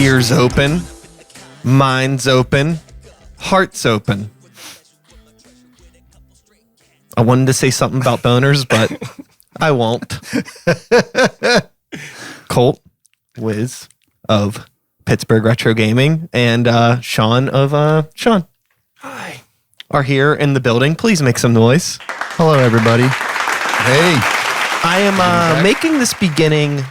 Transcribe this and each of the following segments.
Ears open, minds open, hearts open. I wanted to say something about boners, but I won't. Colt, Wiz of Pittsburgh Retro Gaming, and Sean of Sean. Hi. Are here in the building. Please make some noise. Hello, everybody. Hey. I am making this beginning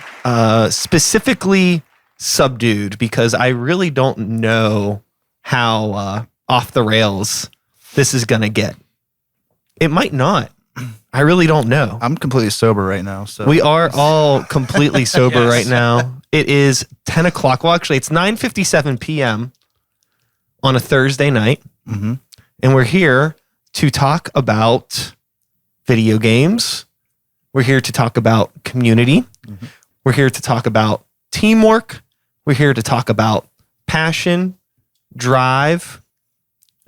specifically subdued because I really don't know how off the rails this is going to get. It might not. I really don't know. I'm completely sober right now. So we are all completely sober Yes. right now. It is 10 o'clock. Well, actually, it's 9:57 p.m. on a Thursday night. Mm-hmm. And we're here to talk about video games. We're here to talk about community. Mm-hmm. We're here to talk about teamwork. We're here to talk about passion, drive,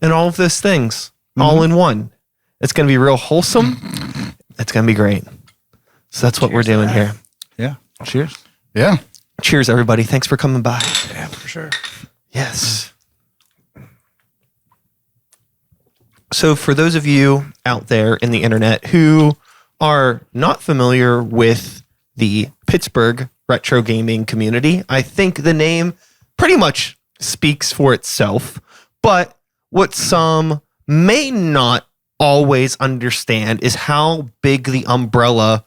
and all of those things all in one. It's going to be real wholesome. It's going to be great. So that's what we're doing here. Yeah. Cheers. Yeah. Cheers, everybody. Thanks for coming by. Yeah, for sure. Yes. So for those of you out there in the internet who are not familiar with the Pittsburgh Retro Gaming community, I think the name pretty much speaks for itself. But what some may not always understand is how big the umbrella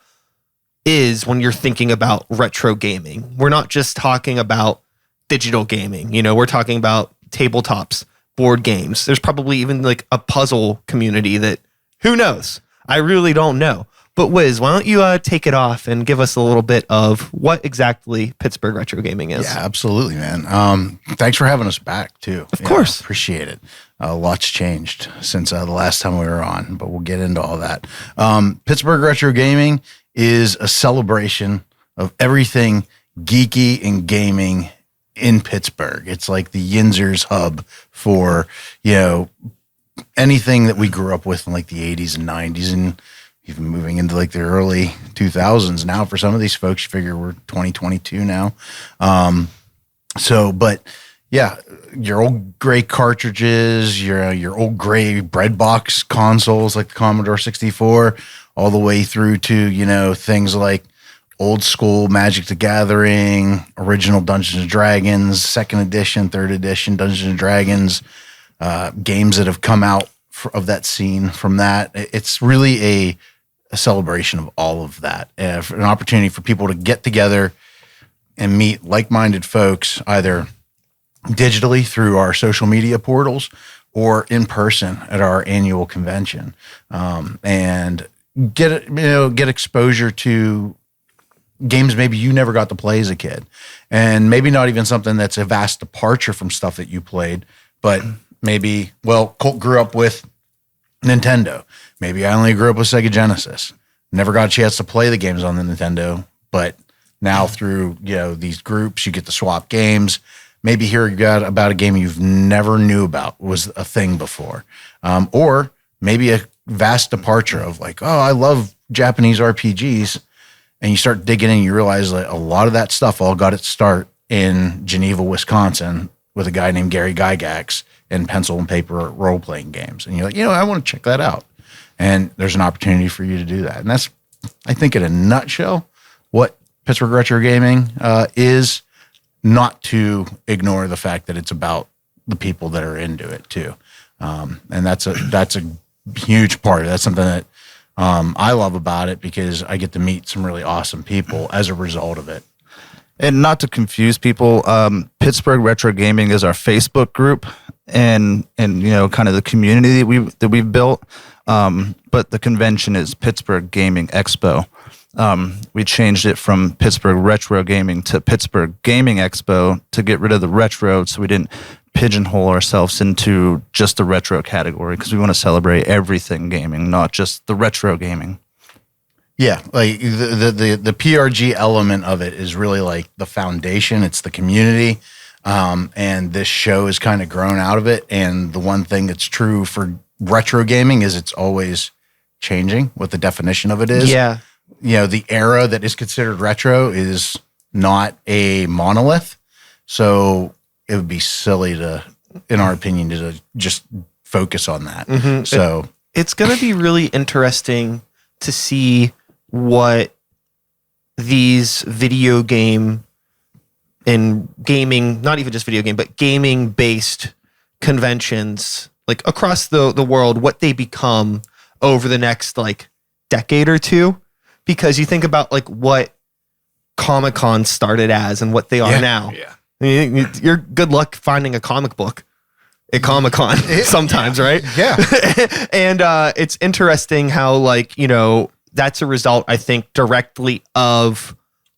is when you're thinking about retro gaming. We're not just talking about digital gaming. You know, we're talking about tabletops, board games. There's probably even like a puzzle community that, who knows? I really don't know. But Wiz, why don't you take it off and give us a little bit of what exactly Pittsburgh Retro Gaming is? Yeah, absolutely, man. Thanks for having us back, too. Of course. Appreciate it. A lot's changed since the last time we were on, but we'll get into all that. Pittsburgh Retro Gaming is a celebration of everything geeky and gaming in Pittsburgh. It's like the Yinzer's hub for, anything that we grew up with in like the 80s and 90s and even moving into like the early 2000s now. For some of these folks, you figure we're 2022 now. But yeah, your old gray cartridges, your old gray bread box consoles like the Commodore 64, all the way through to, things like old school Magic the Gathering, original Dungeons and Dragons, second edition, third edition Dungeons and Dragons, games that have come out of that scene from that. It's really a celebration of all of that, an opportunity for people to get together and meet like-minded folks, either digitally through our social media portals or in person at our annual convention, and get exposure to games maybe you never got to play as a kid, and maybe not even something that's a vast departure from stuff that you played, but maybe, Colt grew up with Nintendo. Maybe I only grew up with Sega Genesis. Never got a chance to play the games on the Nintendo, but now through, these groups, you get to swap games. Maybe hear about a game you've never knew about was a thing before. Or maybe a vast departure of like, oh, I love Japanese RPGs. And you start digging in and you realize that a lot of that stuff all got its start in Geneva, Wisconsin with a guy named Gary Gygax and pencil and paper role-playing games. And you're like, I want to check that out. And there's an opportunity for you to do that. And that's, I think in a nutshell, what Pittsburgh Retro Gaming is, not to ignore the fact that it's about the people that are into it too. And that's a huge part. That's something that I love about it because I get to meet some really awesome people as a result of it. And not to confuse people, Pittsburgh Retro Gaming is our Facebook group and kind of the community that we've built. But the convention is Pittsburgh Gaming Expo. We changed it from Pittsburgh Retro Gaming to Pittsburgh Gaming Expo to get rid of the retro, so we didn't pigeonhole ourselves into just the retro category, because we want to celebrate everything gaming, not just the retro gaming. Yeah, like the PRG element of it is really like the foundation. It's the community, and this show is kind of grown out of it. And the one thing that's true for retro gaming is it's always changing what the definition of it is. Yeah. The era that is considered retro is not a monolith. So it would be silly to, in our opinion, to just focus on that. So it's going to be really interesting to see what these video game and gaming, not even just video game, but gaming based conventions like across the world, what they become over the next like decade or two. Because you think about like what Comic-Con started as and what they are now. Yeah. I mean, you're good luck finding a comic book at Comic-Con sometimes, right? yeah. And it's interesting how like, you know, that's a result, I think, directly of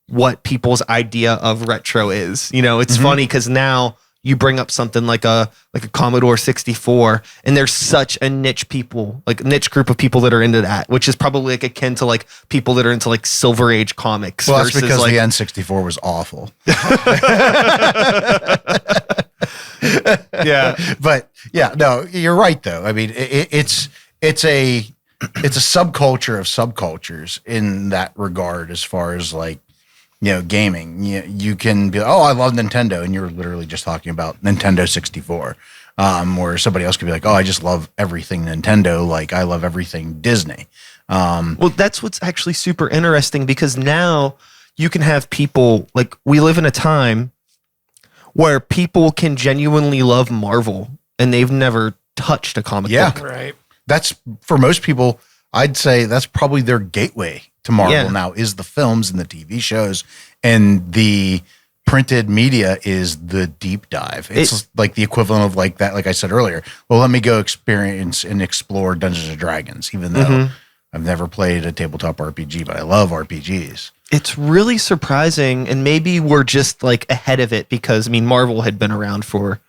what people's idea of retro is. You know, it's funny because now you bring up something like a Commodore 64, and there's such a niche group of people that are into that, which is probably like akin to like people that are into like Silver Age comics. Well, that's because like, the N64 was awful. Yeah. But yeah, no, you're right though. I mean, it's a subculture of subcultures in that regard, as far as like, you know, gaming. You can be, oh, I love Nintendo, and you're literally just talking about Nintendo 64. Or somebody else could be like, oh, I just love everything Nintendo, like I love everything Disney. Well, that's what's actually super interesting, because now you can have people, like, we live in a time where people can genuinely love Marvel and they've never touched a comic book. Right. That's, for most people, I'd say that's probably their gateway to Marvel now, is the films and the TV shows, and the printed media is the deep dive. It's like the equivalent of like that, like I said earlier. Well, let me go experience and explore Dungeons and Dragons, even though I've never played a tabletop RPG, but I love RPGs. It's really surprising, and maybe we're just like ahead of it, because I mean, Marvel had been around for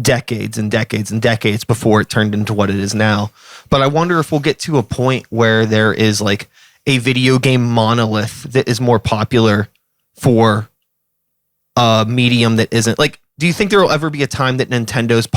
decades and decades and decades before it turned into what it is now. But I wonder if we'll get to a point where there is like a video game monolith that is more popular for a medium that isn't like, do you think there will ever be a time that Nintendo's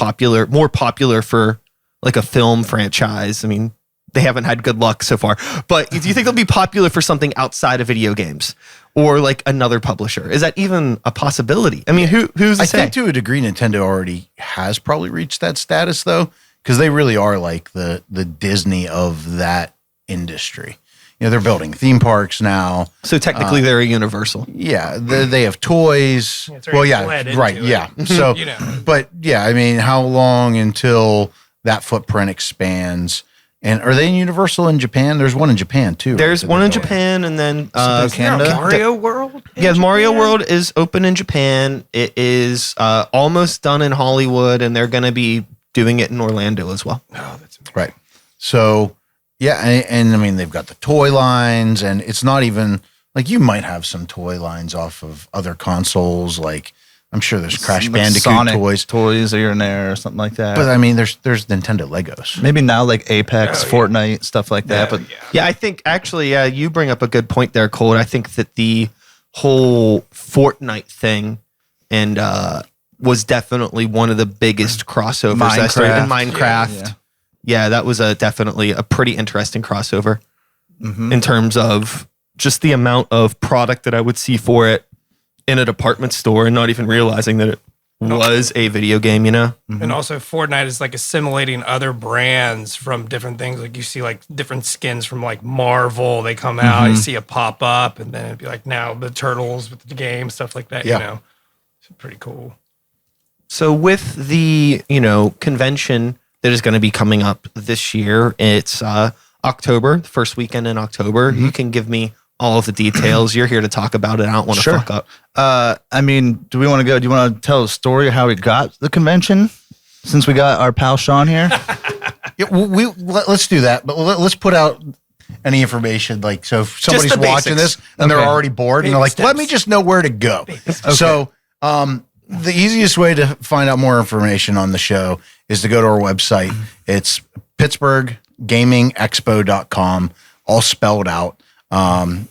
more popular for like a film franchise? I mean, they haven't had good luck so far, but do you think they'll be popular for something outside of video games or like another publisher? Is that even a possibility? I mean, who's to say? I think to a degree Nintendo already has probably reached that status though, because they really are like the Disney of that industry. You know, they're building theme parks now. So technically they're a Universal. Yeah, they have toys. It's Well, already yeah, bled into right, it. yeah. So, You know. but yeah, I mean, how long until that footprint expands? And are they in Universal in Japan? There's one in Japan too. There's right, one in that they're building. Japan, and then Canada? Mario World? in Yeah, Mario Japan? World is open in Japan. It is almost done in Hollywood, and they're going to be doing it in Orlando as well. Oh, that's amazing. Right. So, yeah, and I mean, they've got the toy lines, and it's not even like, you might have some toy lines off of other consoles. Like, I'm sure there's Crash Like Bandicoot Sonic toys. here and there or something like that. But I mean, there's Nintendo Legos. Maybe now like Apex, Oh, yeah. Fortnite, stuff like that. But Yeah, I think actually, you bring up a good point there, Cole. I think that the whole Fortnite thing and was definitely one of the biggest crossovers that started in Minecraft. Yeah, that was definitely a pretty interesting crossover in terms of just the amount of product that I would see for it in a department store and not even realizing that it was a video game, you know? And also Fortnite is like assimilating other brands from different things. Like you see like different skins from like Marvel, they come out, you see a pop up, and then it'd be like now the Turtles with the game, stuff like that, Yeah. you know. It's pretty cool. So with the, you know, convention that is going to be coming up this year, it's October, the first weekend in October. You can give me all of the details. You're here to talk about it. I don't want to Sure. fuck up. I mean, do you want to tell a story of how we got the convention? Since we got our pal Sean here. Yeah, let's do that, but let's put out any information. Like, so if somebody's the watching basics. this and they're Okay. already bored, and they're Baby like, let me steps. just know where to go. So, the easiest way to find out more information on the show is to go to our website. It's pittsburghgamingexpo.com, all spelled out,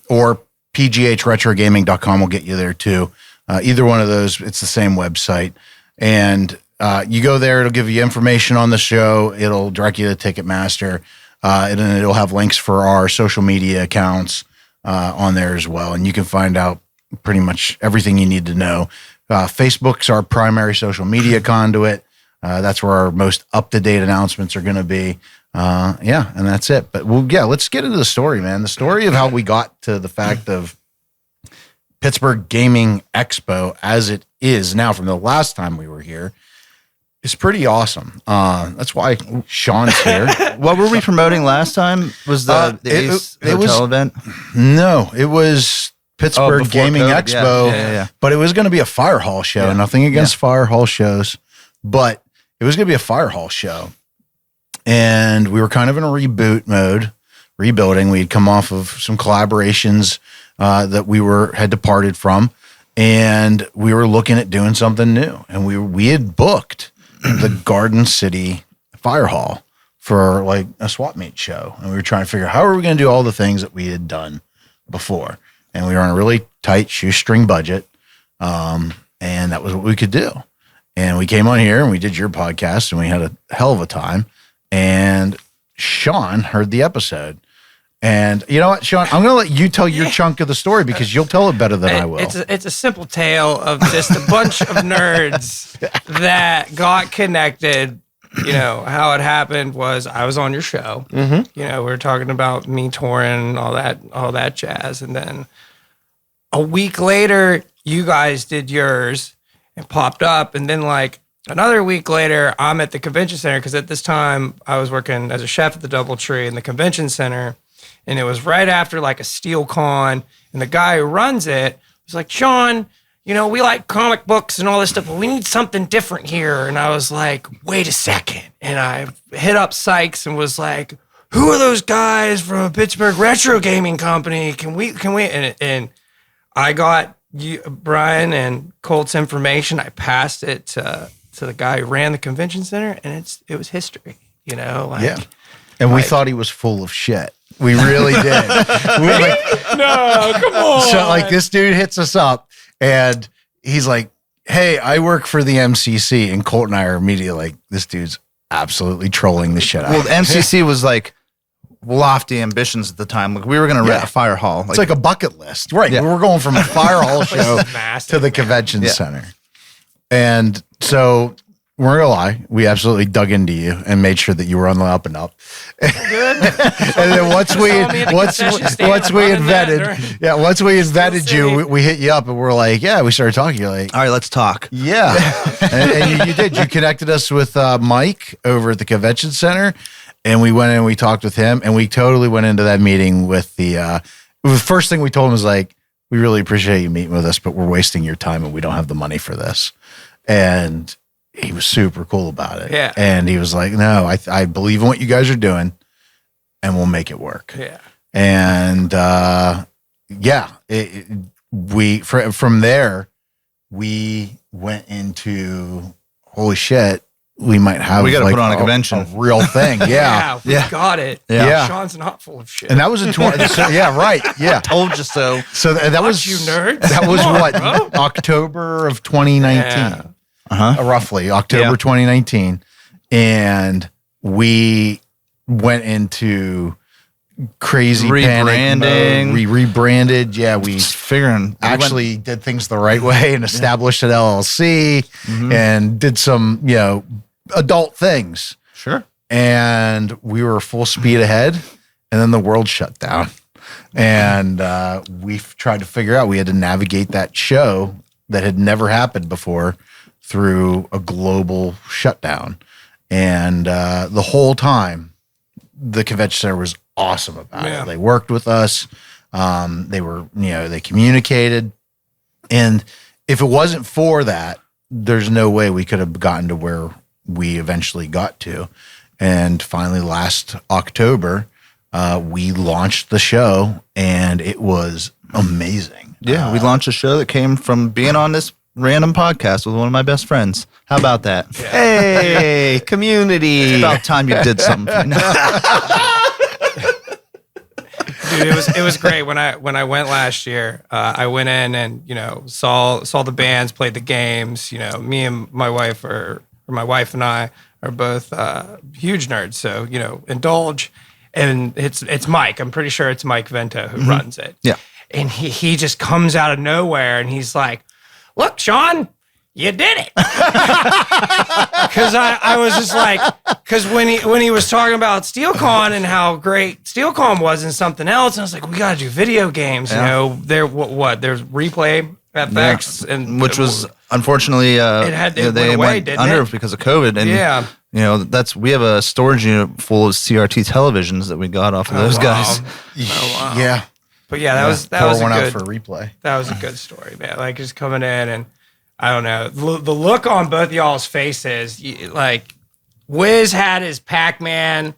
or pghretrogaming.com will get you there too. Either one of those, it's the same website. And you go there, it'll give you information on the show. It'll direct you to Ticketmaster. And then it'll have links for our social media accounts on there as well. And you can find out pretty much everything you need to know. Facebook's our primary social media conduit. That's where our most up-to-date announcements are going to be. And that's it. But let's get into the story, man. The story of how we got to the fact of Pittsburgh Gaming Expo as it is now from the last time we were here is pretty awesome. That's why Sean's here. What were we promoting last time? Was the Ace Hotel event? No, it was Pittsburgh Gaming COVID. Expo, Yeah. but it was going to be a fire hall show. Yeah. Nothing against fire hall shows, but it was going to be a fire hall show. And we were kind of in a reboot mode, rebuilding. We'd come off of some collaborations that we had departed from, and we were looking at doing something new. And we had booked the Garden City Fire Hall for like a swap meet show, and we were trying to figure out how are we going to do all the things that we had done before. And we were on a really tight shoestring budget, and that was what we could do. And we came on here and we did your podcast, and we had a hell of a time. And Sean heard the episode. And you know what, Sean? I'm going to let you tell your chunk of the story because you'll tell it better than I will. It's a simple tale of just a bunch of nerds that got connected. You know, how it happened was I was on your show. Mm-hmm. You know, we were talking about me touring, all that jazz. And then a week later, you guys did yours and popped up. And then like another week later, I'm at the convention center because at this time I was working as a chef at the DoubleTree in the convention center. And it was right after like a Steel Con. And the guy who runs it was like, Sean, you know, we like comic books and all this stuff, but we need something different here. And I was like, wait a second. And I hit up Sykes and was like, who are those guys from Pittsburgh Retro Gaming Company? Can we? And I got Brian and Colt's information. I passed it to the guy who ran the convention center, and it was history, you know? Like, yeah. And we thought he was full of shit. We really did. We were like, no, come on. so like this dude hits us up and he's like, hey, I work for the MCC. And Colt and I are immediately like, this dude's absolutely trolling the shit out Well, of the us. MCC was like lofty ambitions at the time. Like we were going to rent a fire hall. It's like a bucket list. Right. Yeah. We're going from a fire hall show Massive, to the convention center. And so we're going to lie. We absolutely dug into you and made sure that you were on the up and up. Good. And then once we had vetted you, we hit you up and we're like, yeah, we started talking. You're like, all right, let's talk. yeah. and you did. You connected us with Mike over at the convention center, and we went in and we talked with him, and we totally went into that meeting with the first thing we told him was like, we really appreciate you meeting with us, but we're wasting your time and we don't have the money for this. And he was super cool about it. Yeah. And he was like, no, I believe in what you guys are doing and we'll make it work. Yeah. And from there, we went into, holy shit, we might have. We got to put on a convention. A real thing. Yeah. We got it. Yeah. Sean's not full of shit. And that was a yeah, right. Yeah. Told you so. So that was, you nerds. that was Come on, what, bro. October of 2019. Yeah. Roughly October 2019. And we went into crazy panic mode. We rebranded. Yeah, we Just figuring. actually did things the right way and established an LLC and did some, adult things. Sure. And we were full speed ahead. And then the world shut down. And we tried to figure out, we had to navigate that show that had never happened before through a global shutdown. And the whole time, the convention center was awesome about it. They worked with us. They were, they communicated. And if it wasn't for that, there's no way we could have gotten to where we eventually got to. And finally, last October, we launched the show, and it was amazing. Yeah, we launched a show that came from being on this random podcast with one of my best friends. How about that? Yeah. Hey, community. It's about time you did something. For me. Dude, it was great when I went last year. I went in and saw the bands, played the games. Me and my wife my wife and I are both huge nerds. So indulge, and it's Mike. I'm pretty sure it's Mike Vento who runs it. Yeah, and he just comes out of nowhere and he's like, "Look, Sean, you did it. Because I was just like, because when he was talking about SteelCon and how great SteelCon was and something else, and I was like, we got to do video games. You know, there's Replay FX, and which was unfortunately they went away, didn't under it? because of COVID. And you know, we have a storage unit full of CRT televisions that we got off of those guys. Wow. Yeah. But yeah, that was Pour one a out good for a replay. That was a good story, man. Like just coming in and I don't know the look on both of y'all's faces. Like Wiz had his Pac-Man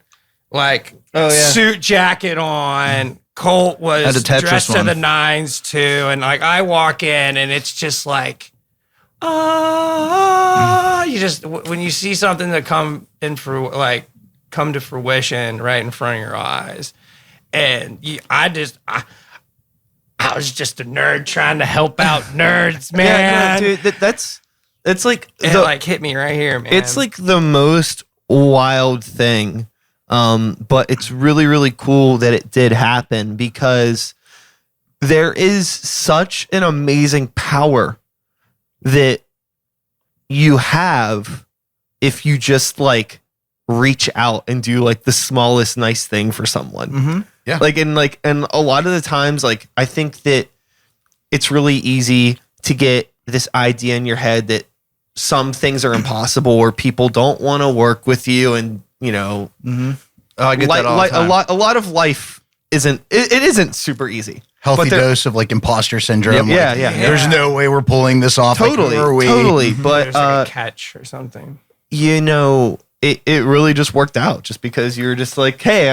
suit jacket on. Colt was dressed to the nines too, and like I walk in and it's just like, you just when you see something that come to fruition right in front of your eyes, and I was just a nerd trying to help out nerds, man. Yeah, no, dude, it's like it hit me right here, man. It's like the most wild thing. But it's really, really cool that it did happen because there is such an amazing power that you have if you just like reach out and do like the smallest nice thing for someone. Mm-hmm. Yeah. And a lot of the times, like, I think that it's really easy to get this idea in your head that some things are impossible or people don't want to work with you. And, you know, I get that all the time. a lot of life isn't super easy. Healthy dose of like imposter syndrome. Yeah, like, yeah. There's no way we're pulling this off. Totally, like, totally. But there's like a catch or something. You know, it really just worked out just because you're just like, hey,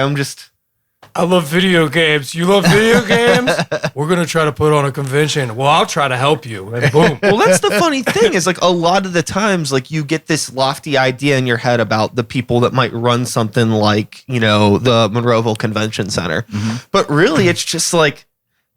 I love video games. You love video games? We're going to try to put on a convention. Well, I'll try to help you. And boom. Well, that's the funny thing is like a lot of the times, like you get this lofty idea in your head about the people that might run something like, you know, the Monroeville Convention Center. Mm-hmm. But really it's just like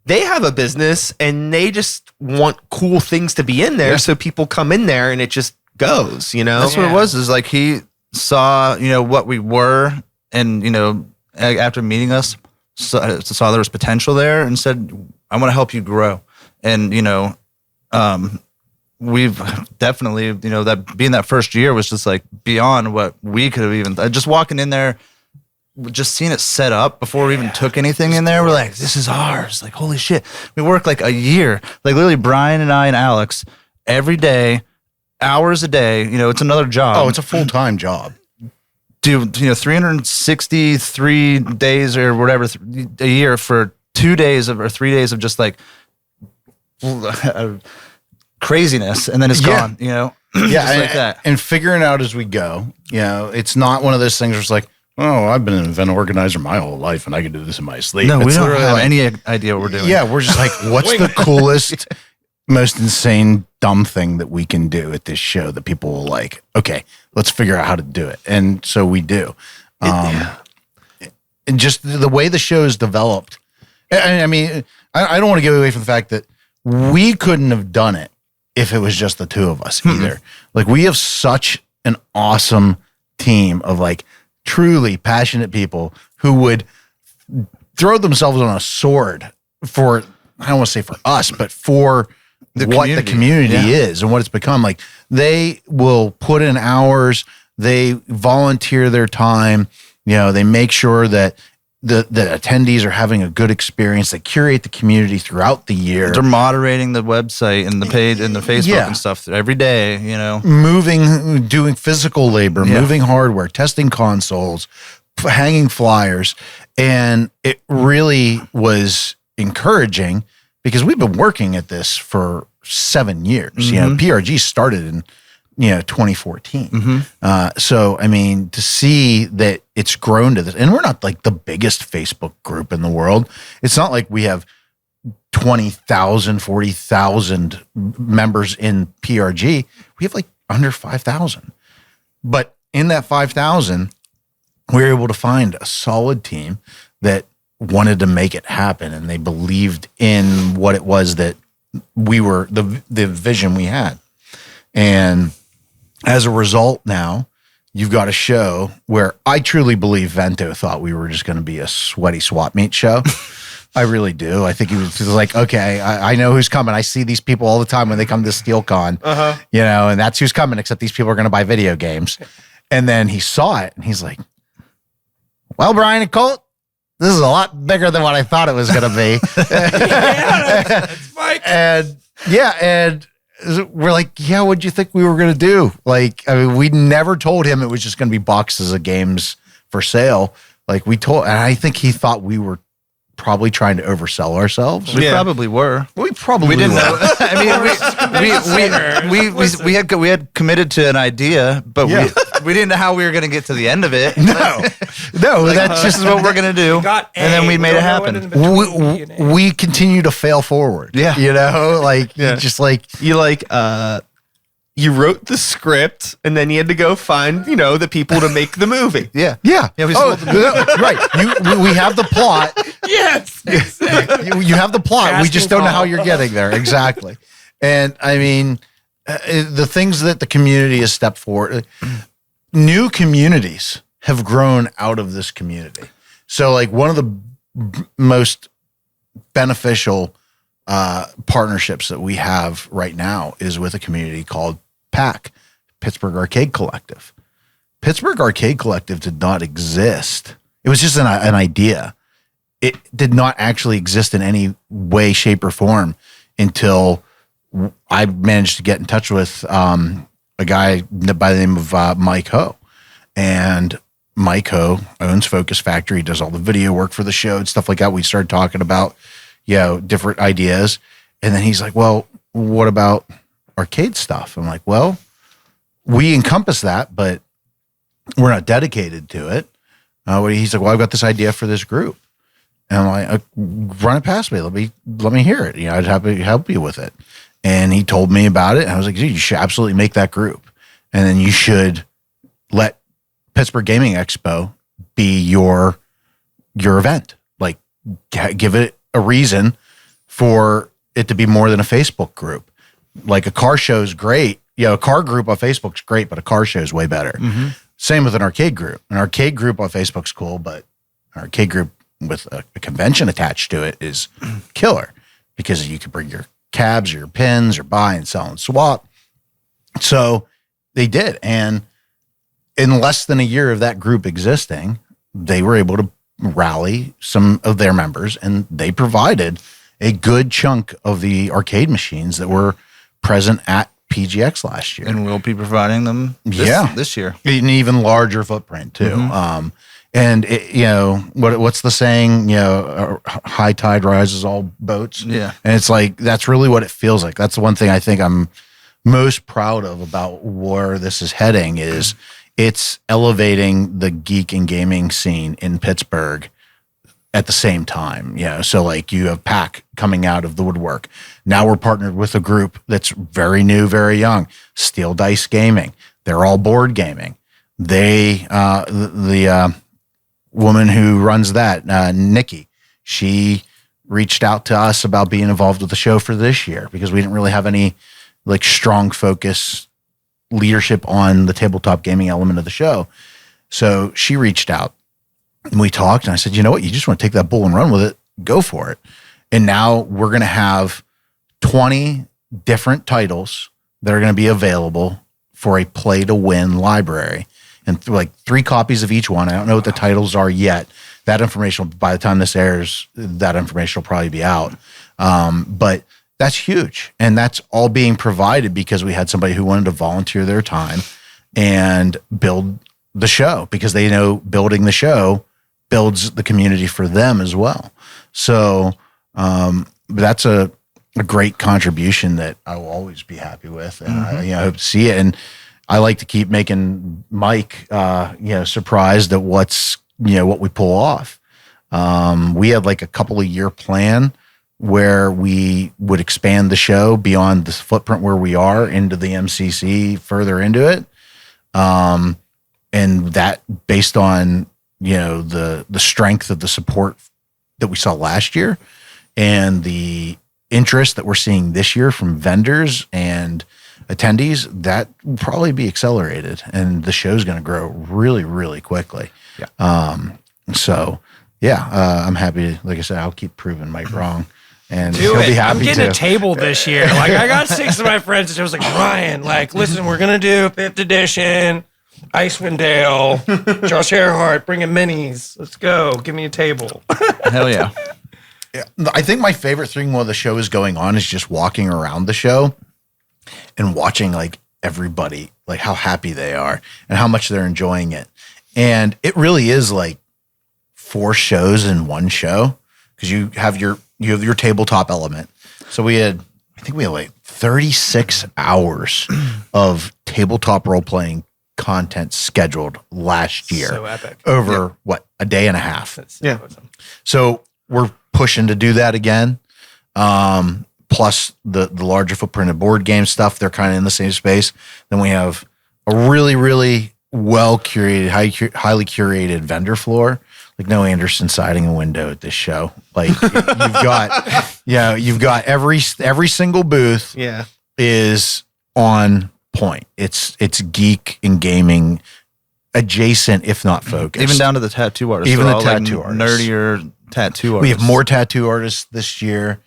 they have a business and they just want cool things to be in there. Yeah. So people come in there and it just goes, you know? That's what it was, is like he saw, you know, what we were and, you know, after meeting us, saw there was potential there and said, I want to help you grow. And, you know, we've definitely, you know, that being that first year was just like beyond what we could have even, just walking in there, just seeing it set up before we even took anything in there. We're like, this is ours. Like, holy shit. We worked like a year, like literally Brian and I and Alex every day, hours a day, you know, it's another job. Oh, it's a full-time job. Do, you know, 363 days or whatever a year for 2 days or 3 days of just like craziness, and then it's gone, you know? Yeah, just like that. And figuring out as we go, you know, it's not one of those things where it's like, oh, I've been an event organizer my whole life and I can do this in my sleep. No, it's we don't have like, any idea what we're doing. Yeah, we're just like, what's the coolest, most insane, dumb thing that we can do at this show that people will like? Okay, let's figure out how to do it. And so we do. And just the way the show is developed. I mean, I don't want to get away from the fact that we couldn't have done it if it was just the two of us either. Like, we have such an awesome team of like truly passionate people who would throw themselves on a sword for, I don't want to say for us, but for the community is and what it's become. Like, they will put in hours, they volunteer their time, you know, they make sure that the attendees are having a good experience. They curate the community throughout the year. They're moderating the website and the page and the Facebook and stuff every day, you know. Doing physical labor, moving hardware, testing consoles, hanging flyers. And it really was encouraging because we've been working at this for 7 years. Mm-hmm. You know, PRG started in 2014. Mm-hmm. So, I mean, to see that it's grown to this, and we're not like the biggest Facebook group in the world. It's not like we have 20,000, 40,000 members in PRG. We have like under 5,000. But in that 5,000, we were able to find a solid team that wanted to make it happen, and they believed in what it was that we were, the vision we had. And as a result, now you've got a show where I truly believe Vento thought we were just going to be a sweaty swap meet show. I really do. I think he was like, okay, I know who's coming. I see these people all the time when they come to SteelCon, and that's who's coming, except these people are going to buy video games. And then he saw it and he's like, well, Brian and Colt, this is a lot bigger than what I thought it was going to be. That's Mike. And we're like, yeah, what'd you think we were going to do? Like, I mean, we never told him it was just going to be boxes of games for sale. Like and I think he thought we were probably trying to oversell ourselves. We probably were. We probably didn't were. know. I mean, we had committed to an idea, but we didn't know how we were going to get to the end of it. No, that's This is what we're going to do. And then we made it happen. We continue to fail forward. Yeah. Just like you wrote the script and then you had to go find, the people to make the movie. Yeah. We sold the movie. Right. We have the plot. Yes. Exactly. You have the plot. We Casting just don't know how call. you're getting there. Exactly. And I mean, the things that the community has stepped forward, new communities have grown out of this community. So like one of the most beneficial partnerships that we have right now is with a community called PAC, Pittsburgh Arcade Collective. Pittsburgh Arcade Collective did not exist. It was just an idea. It did not actually exist in any way, shape, or form until I managed to get in touch with a guy by the name of Mike Ho. And Mike Ho owns Focus Factory, does all the video work for the show and stuff like that. We started talking about, different ideas. And then he's like, well, what about arcade stuff? I'm like, well, we encompass that, but we're not dedicated to it. He's like, well, I've got this idea for this group. And I'm like, run it past me. Let me hear it. I'd happy to help you with it. And he told me about it. And I was like, dude, you should absolutely make that group. And then you should let Pittsburgh Gaming Expo be your event. Like, give it a reason for it to be more than a Facebook group. Like a car show is great. A car group on Facebook's great, but a car show is way better. Mm-hmm. Same with an arcade group. An arcade group on Facebook's cool, but an arcade group with a convention attached to it is killer because you can bring your cabs, your pins, or buy and sell and swap. So they did. And in less than a year of that group existing, they were able to rally some of their members, and they provided a good chunk of the arcade machines that were present at PGX last year. And we'll be providing them this year. An even larger footprint too. Mm-hmm. And what's the saying? High tide rises all boats. Yeah. And it's like, that's really what it feels like. That's the one thing I think I'm most proud of about where this is heading is it's elevating the geek and gaming scene in Pittsburgh at the same time. So like you have PAC coming out of the woodwork. Now we're partnered with a group that's very new, very young, Steel Dice Gaming. They're all board gaming. They, the woman who runs that, Nikki, she reached out to us about being involved with the show for this year because we didn't really have any like strong focus leadership on the tabletop gaming element of the show. So she reached out and we talked and I said, you know what? You just want to take that bull and run with it. Go for it. And now we're going to have 20 different titles that are going to be available for a play to win library and like 3 copies of each one. I don't know what the titles are yet. That information, by the time this airs, that information will probably be out. But that's huge. And that's all being provided because we had somebody who wanted to volunteer their time and build the show because they know building the show builds the community for them as well. So that's a great contribution that I will always be happy with. And I hope to see it. And I like to keep making Mike, surprised at what we pull off. We had like a couple of year plan where we would expand the show beyond the footprint where we are into the MCC, further into it. And that based on, the strength of the support that we saw last year and the interest that we're seeing this year from vendors and attendees, that will probably be accelerated and the show's going to grow really, really quickly. Yeah. So yeah, I'm happy. Like I said, I'll keep proving Mike wrong. And Do he'll it. be happy I'm getting to. a table this year. Like I got 6 of my friends, and I was like, Ryan, like, listen, we're gonna do 5th edition, Icewind Dale, Josh Earhart, bringing minis. Let's go. Give me a table. Hell yeah. Yeah, I think my favorite thing while the show is going on is just walking around the show and watching like everybody, like how happy they are and how much they're enjoying it. And it really is like 4 shows in one show because you have your tabletop element. So I think we had like 36 hours of tabletop role playing content scheduled last year. So epic. Over a day and a half. That's Yeah. awesome. So we're pushing to do that again. Plus the larger footprint of board game stuff, they're kind of in the same space. Then we have a really, really well curated, highly curated vendor floor. Like no Anderson siding a window at this show. Like you've got every single booth Yeah. is on point. It's geek and gaming adjacent, if not focused. Even down to the tattoo artists. Even They're the all, tattoo like, artists. nerdier tattoo artists. We have more tattoo artists this year.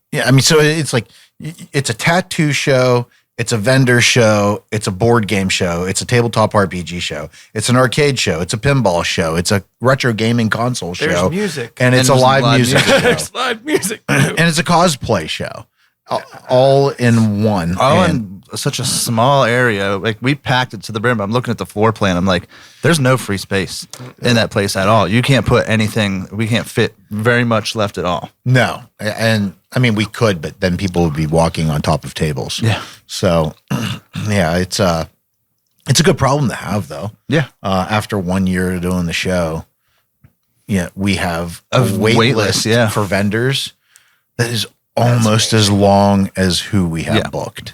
Yeah, I mean, so it's like it's a tattoo show, it's a vendor show, it's a board game show, it's a tabletop RPG show, it's an arcade show, it's a pinball show, it's a retro gaming console show, There's music. and it's a there's live music show, There's live music. and it's a cosplay show, all in one. all And in such a small area. Like we packed it to the brim. I'm looking at the floor plan. I'm like, there's no free space in that place at all. You can't put anything. We can't fit very much left at all. no, and I mean we could, but then people would be walking on top of tables. Yeah. So, yeah, it's a good problem to have though. Yeah. After 1 year of doing the show, yeah, we have a Of wait wait list list, yeah. for vendors that is almost as long as who we have Yeah. booked.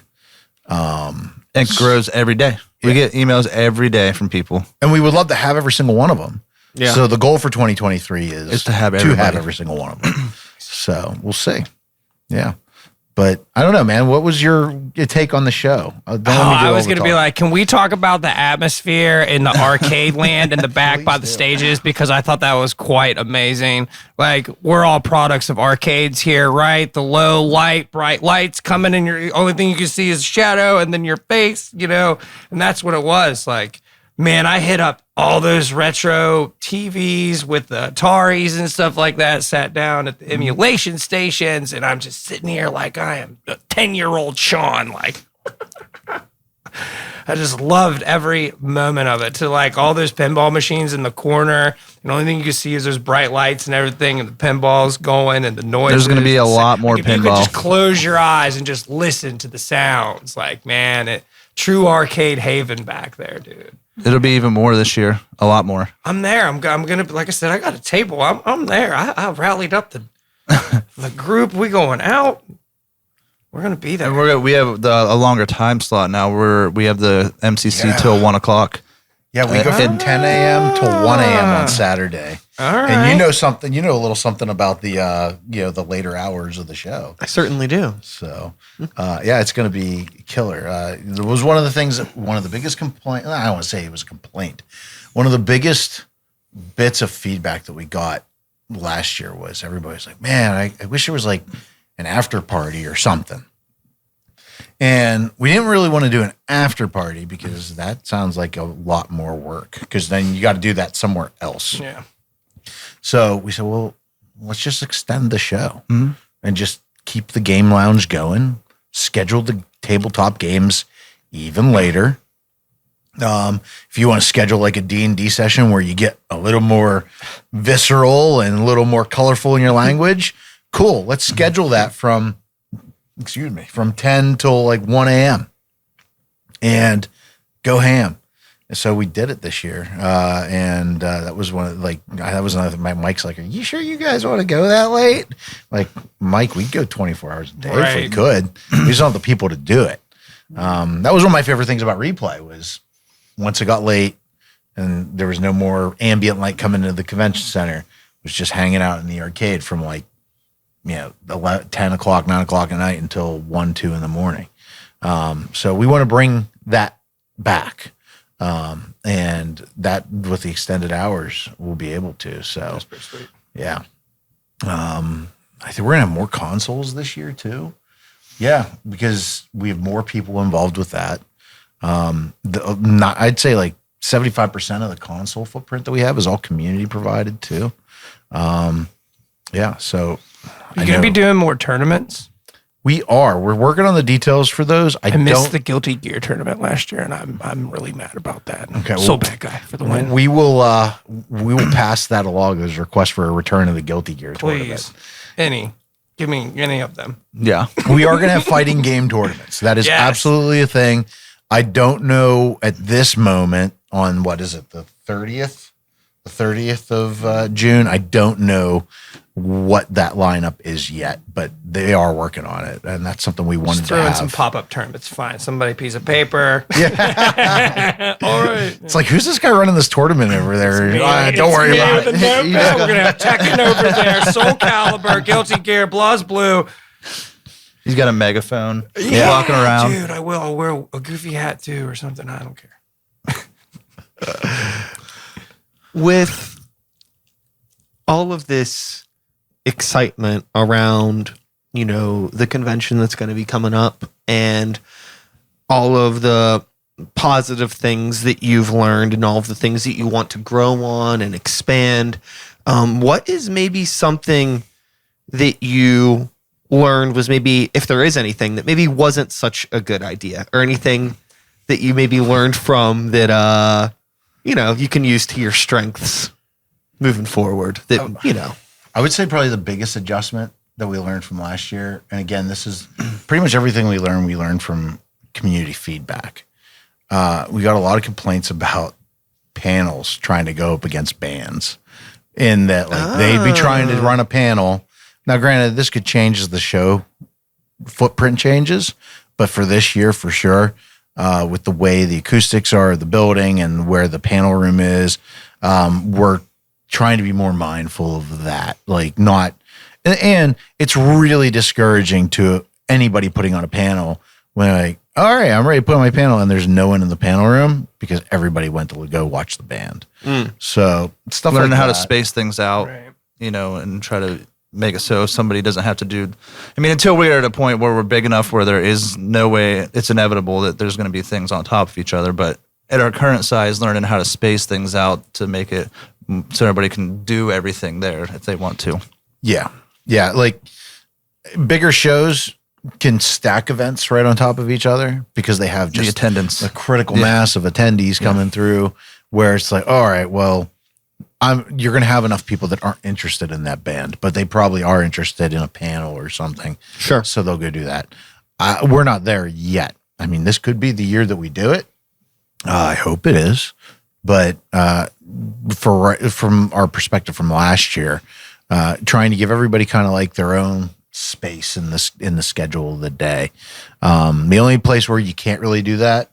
It grows every day. We get emails every day from people. And we would love to have every single one of them. Yeah. So the goal for 2023 is to have everybody. every single one of them. So we'll see. Yeah. But I don't know, man. What was your take on the show? Don't let me do I all was the going to be talk. like, can we talk about the atmosphere in the arcade land in the back by the stages? Because I thought that was quite amazing. Like, we're all products of arcades here, right? The low light, bright lights coming in, your only thing you can see is shadow and then your face, you know? And that's what it was. Like, man, I hit up all those retro TVs with the Ataris and stuff like that, sat down at the emulation stations, and I'm just sitting here like I am a 10-year-old Sean. Like, I just loved every moment of it. To like all those pinball machines in the corner, and the only thing you can see is those bright lights and everything, and the pinballs going and the noise. There's gonna be a lot more If you could pinball. just close your eyes and just listen to the sounds, like, man, true arcade haven back there, dude. It'll be even more this year. A lot more. I'm there. I'm gonna, like I said, I got a table. I'm there. I rallied up the group. We going out. We're gonna be there. And we have a longer time slot now. We have the MCC till 1 o'clock. Yeah, we go from 10 a.m. to 1 a.m. on Saturday. All right. And you know something, a little something about the, the later hours of the show. I certainly do. So, yeah, it's going to be killer. It was one of the biggest complaint. I don't want to say it was a complaint. One of the biggest bits of feedback that we got last year was everybody's like, man, I wish there was like an after party or something. And we didn't really want to do an after party because that sounds like a lot more work because then you got to do that somewhere else. Yeah. So we said, well, let's just extend the show and just keep the game lounge going, schedule the tabletop games even later. If you want to schedule like a D&D session where you get a little more visceral and a little more colorful in your language, cool. Let's schedule that from 10 till like 1 a.m. and go ham. And so we did it this year. And that was another, Mike's like, are you sure you guys want to go that late? Like, Mike, we'd go 24 hours a day if we Right. could. We just don't have the people to do it. That was one of my favorite things about replay was once it got late and there was no more ambient light coming into the convention center, was just hanging out in the arcade from like, 10 o'clock, 9 o'clock at night until 1, 2 in the morning. So we want to bring that back. And that with the extended hours, we'll be able to. So That's pretty sweet. yeah. I think we're gonna have more consoles this year too. Yeah, because we have more people involved with that. I'd say like 75% of the console footprint that we have is all community provided too. Yeah, so You're going to be doing more tournaments? we're working on the details for those. I missed the Guilty Gear tournament last year, and I'm really mad about that. Okay, So bad guy for the win. we will pass that along as a request for a return of the Guilty Gear tournament. Please. Give me any of them. Yeah. We are going to have fighting game tournaments. That is Yes. absolutely a thing. I don't know at this moment on what is it, the 30th? The 30th of June. I don't know what that lineup is yet, but they are working on it. And that's something we wanted Just to throw in have. some pop-up tournaments. Fine. Somebody piece of paper. Yeah. All right. It's like, who's this guy running this tournament over there? Don't worry about it. You just We're going to have Tekken over there. Soul Calibur, Guilty Gear, Blaz Blue. He's got a megaphone. Walking around. Dude, I will. I'll wear a goofy hat too or something. I don't care. With all of this excitement around, the convention that's going to be coming up and all of the positive things that you've learned and all of the things that you want to grow on and expand, what is maybe something that you learned was maybe, if there is anything that maybe wasn't such a good idea, or anything that you maybe learned from that you can use to your strengths moving forward that I would say probably the biggest adjustment that we learned from last year, and again, this is pretty much everything we learned from community feedback. We got a lot of complaints about panels trying to go up against bands, in that they'd be trying to run a panel. Now, granted, this could change as the show footprint changes, but for this year, for sure, with the way the acoustics are of the building and where the panel room is, we're trying to be more mindful of that. And it's really discouraging to anybody putting on a panel when all right, I'm ready to put on my panel, and there's no one in the panel room because everybody went to go watch the band. So stuff Learning like how that. to space things out, Right. and try to make it so somebody doesn't have to do. I mean, until we're at a point where we're big enough where there is no way, it's inevitable that there's going to be things on top of each other. But at our current size, learning how to space things out to make it so everybody can do everything there if they want to. Yeah. Like bigger shows can stack events right on top of each other because they have The just attendance. a critical mass of attendees coming through, where it's like, all right, well, you're going to have enough people that aren't interested in that band, but they probably are interested in a panel or something. Sure. So they'll go do that. We're not there yet. I mean, this could be the year that we do it. I hope it is. But from our perspective from last year, trying to give everybody kind of like their own space in the schedule of the day. The only place where you can't really do that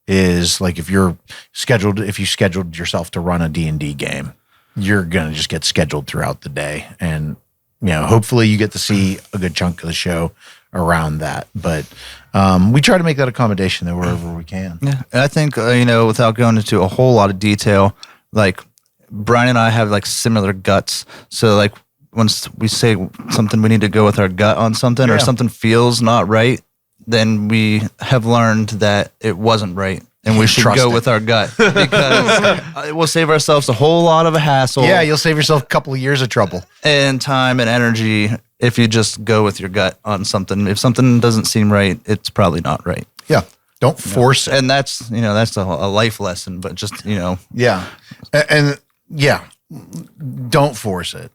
is like if you scheduled yourself to run a D&D game, you're going to just get scheduled throughout the day. And, hopefully you get to see a good chunk of the show around that. But we try to make that accommodation there wherever we can. Yeah, and I think without going into a whole lot of detail, like Brian and I have like similar guts. So like once we say something, we need to go with our gut on something, or something feels not right, then we have learned that it wasn't right, and we should Trust go it. with our gut because it will save ourselves a whole lot of a hassle. Yeah, you'll save yourself a couple of years of trouble. And time and energy if you just go with your gut on something. If something doesn't seem right, it's probably not right. Yeah. Don't force it. And that's a life lesson, but just, Yeah. And yeah, don't force it.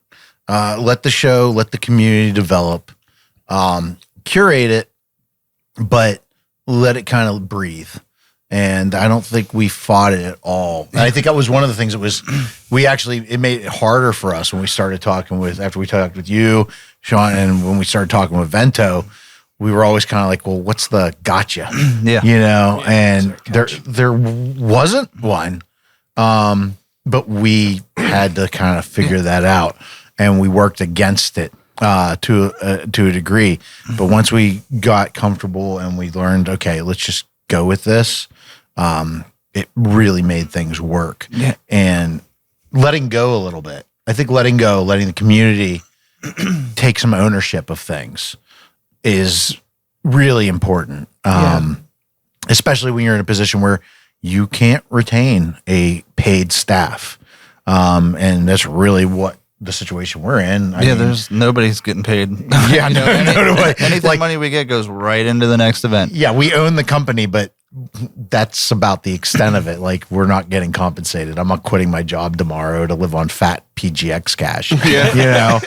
Let the community develop, curate it, but let it kind of breathe. And I don't think we fought it at all. And I think that was one of the things that was, it made it harder for us when we started after we talked with you, Sean, and when we started talking with Vento, we were always kind of like, well, what's the gotcha? Yeah. And there wasn't one. But we had to kind of figure that out, and we worked against it to a degree. But once we got comfortable and we learned, okay, let's just go with this, it really made things work. Yeah. And letting go a little bit. I think letting the community take some ownership of things is really important. Especially when you're in a position where you can't retain a paid staff. And that's really what the situation we're in. I mean, there's nobody's getting paid. Yeah, Anything money we get goes right into the next event. Yeah, we own the company, but that's about the extent of it. Like, we're not getting compensated. I'm not quitting my job tomorrow to live on fat PGX cash. Yeah,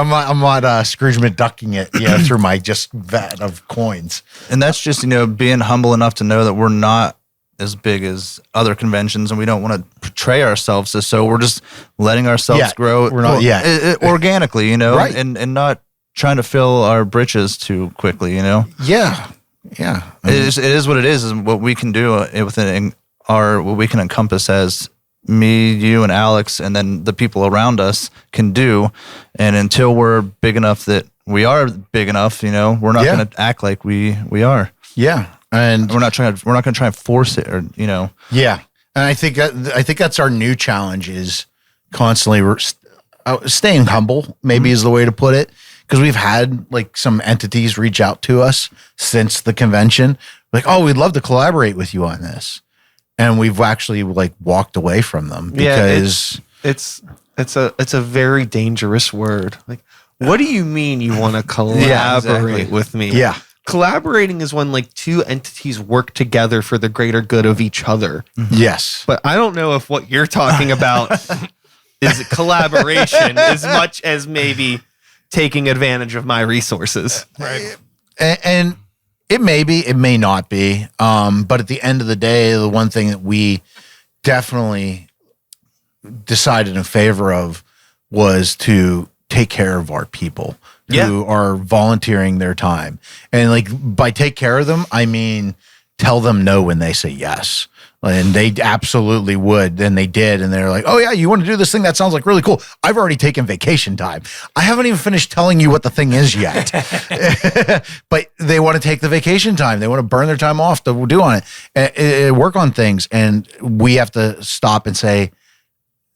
I'm not Scrooge McDucking it, through my just vat of coins. And that's just being humble enough to know that we're not as big as other conventions, and we don't want to portray ourselves as so. We're just letting ourselves grow. We're not organically, right. and not trying to fill our britches too quickly, Yeah. It is what it is what we can do within what we can encompass as me, you, and Alex, and then the people around us can do. And until we're big enough that we are big enough, we're not going to act like we are. Yeah. And we're not going to try and force it, or Yeah, and I think that's our new challenge, is constantly staying humble. Maybe is the way to put it, because we've had like some entities reach out to us since the convention, like, "Oh, we'd love to collaborate with you on this," and we've actually like walked away from them because it's a very dangerous word. Like, what do you mean you want to collaborate with me? Yeah. Collaborating is when like two entities work together for the greater good of each other. Yes. But I don't know if what you're talking about is collaboration as much as maybe taking advantage of my resources. Right. And it may be, it may not be. But at the end of the day, the one thing that we definitely decided in favor of was to take care of our people who are volunteering their time. And like, by take care of them, I mean, tell them no when they say yes. And they absolutely would. And they did. And they're like, "Oh yeah, you want to do this thing? That sounds like really cool. I've already taken vacation time. I haven't even finished telling you what the thing is yet." But they want to take the vacation time. They want to burn their time off to do on it and work on things. And we have to stop and say,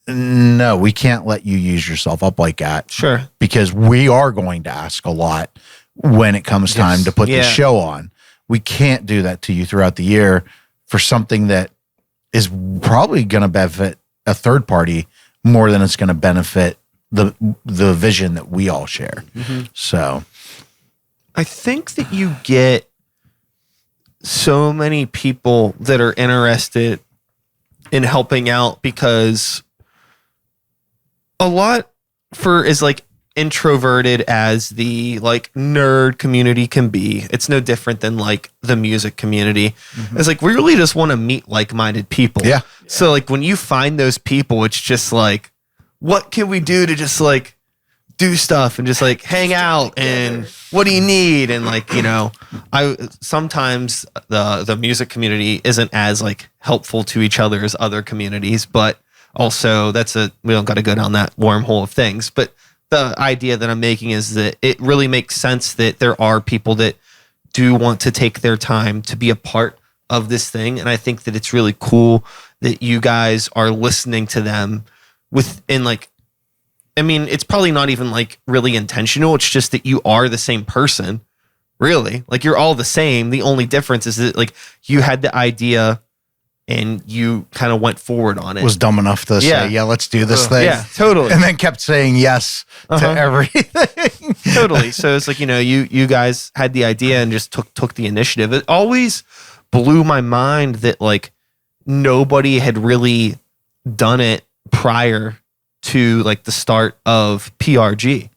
"No, we can't let you use yourself up like that." Sure. Because we are going to ask a lot when it comes time to put the show on. We can't do that to you throughout the year for something that is probably going to benefit a third party more than it's going to benefit the vision that we all share. So I think that you get so many people that are interested in helping out, because a lot for as like introverted as the like nerd community can be, it's no different than like the music community. It's like, we really just want to meet like-minded people. Yeah. So like when you find those people, it's just like, what can we do to just like do stuff and just like hang out, and what do you need? And like, I sometimes the music community isn't as like helpful to each other as other communities, but also we don't got to go down that wormhole of things. But the idea that I'm making is that it really makes sense that there are people that do want to take their time to be a part of this thing. And I think that it's really cool that you guys are listening to them within like, I mean, it's probably not even like really intentional. It's just that you are the same person, really. Like, you're all the same. The only difference is that like you had the idea and you kind of went forward on it. Was dumb enough to say, "Yeah, let's do this thing." Yeah, totally. And then kept saying yes to everything. Totally. So it's like, you guys had the idea and just took the initiative. It always blew my mind that like nobody had really done it prior to like the start of PRG.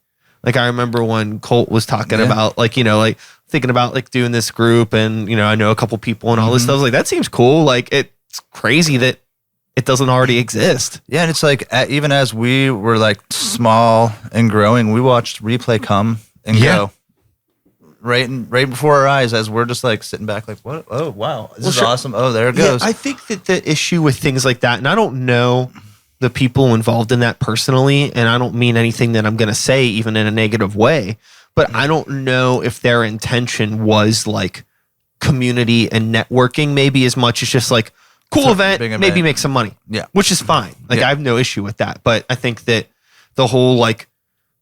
Like, I remember when Colt was talking about like, like thinking about like doing this group, and I know a couple people and all this stuff. I was like, that seems cool. Like, it's crazy that it doesn't already exist. Yeah, and it's like, even as we were like small and growing, we watched Replay come and go right before our eyes, as we're just like sitting back like, what? Oh, wow, this is awesome. Oh, there it goes. Yeah, I think that the issue with things like that, and I don't know the people involved in that personally, and I don't mean anything that I'm going to say even in a negative way, but I don't know if their intention was like community and networking, maybe as much as just like cool event, big event. maybe make some money. Yeah. Which is fine. Like Yeah. I have no issue with that. But I think that the whole like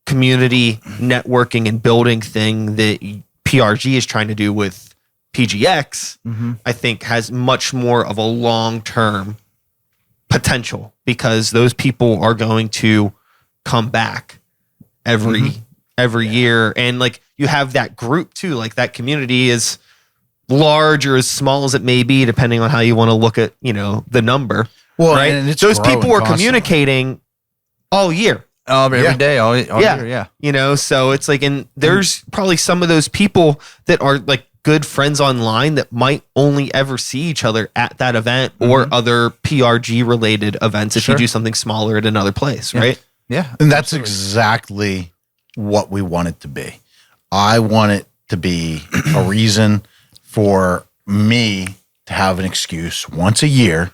community networking and building thing that PRG is trying to do with PGX, I think has much more of a long-term potential, because those people are going to come back every year. And like you have that group too, like that community is large or as small as it may be, depending on how you want to look at, the number. Well, right? and it's Those growing people are constantly. communicating all year. Every day, all Yeah. year, yeah. So it's like, and there's probably some of those people that are like good friends online that might only ever see each other at that event or other PRG related events if you do something smaller at another place, right? Yeah. And that's exactly what we want it to be. I want it to be a reason for me to have an excuse once a year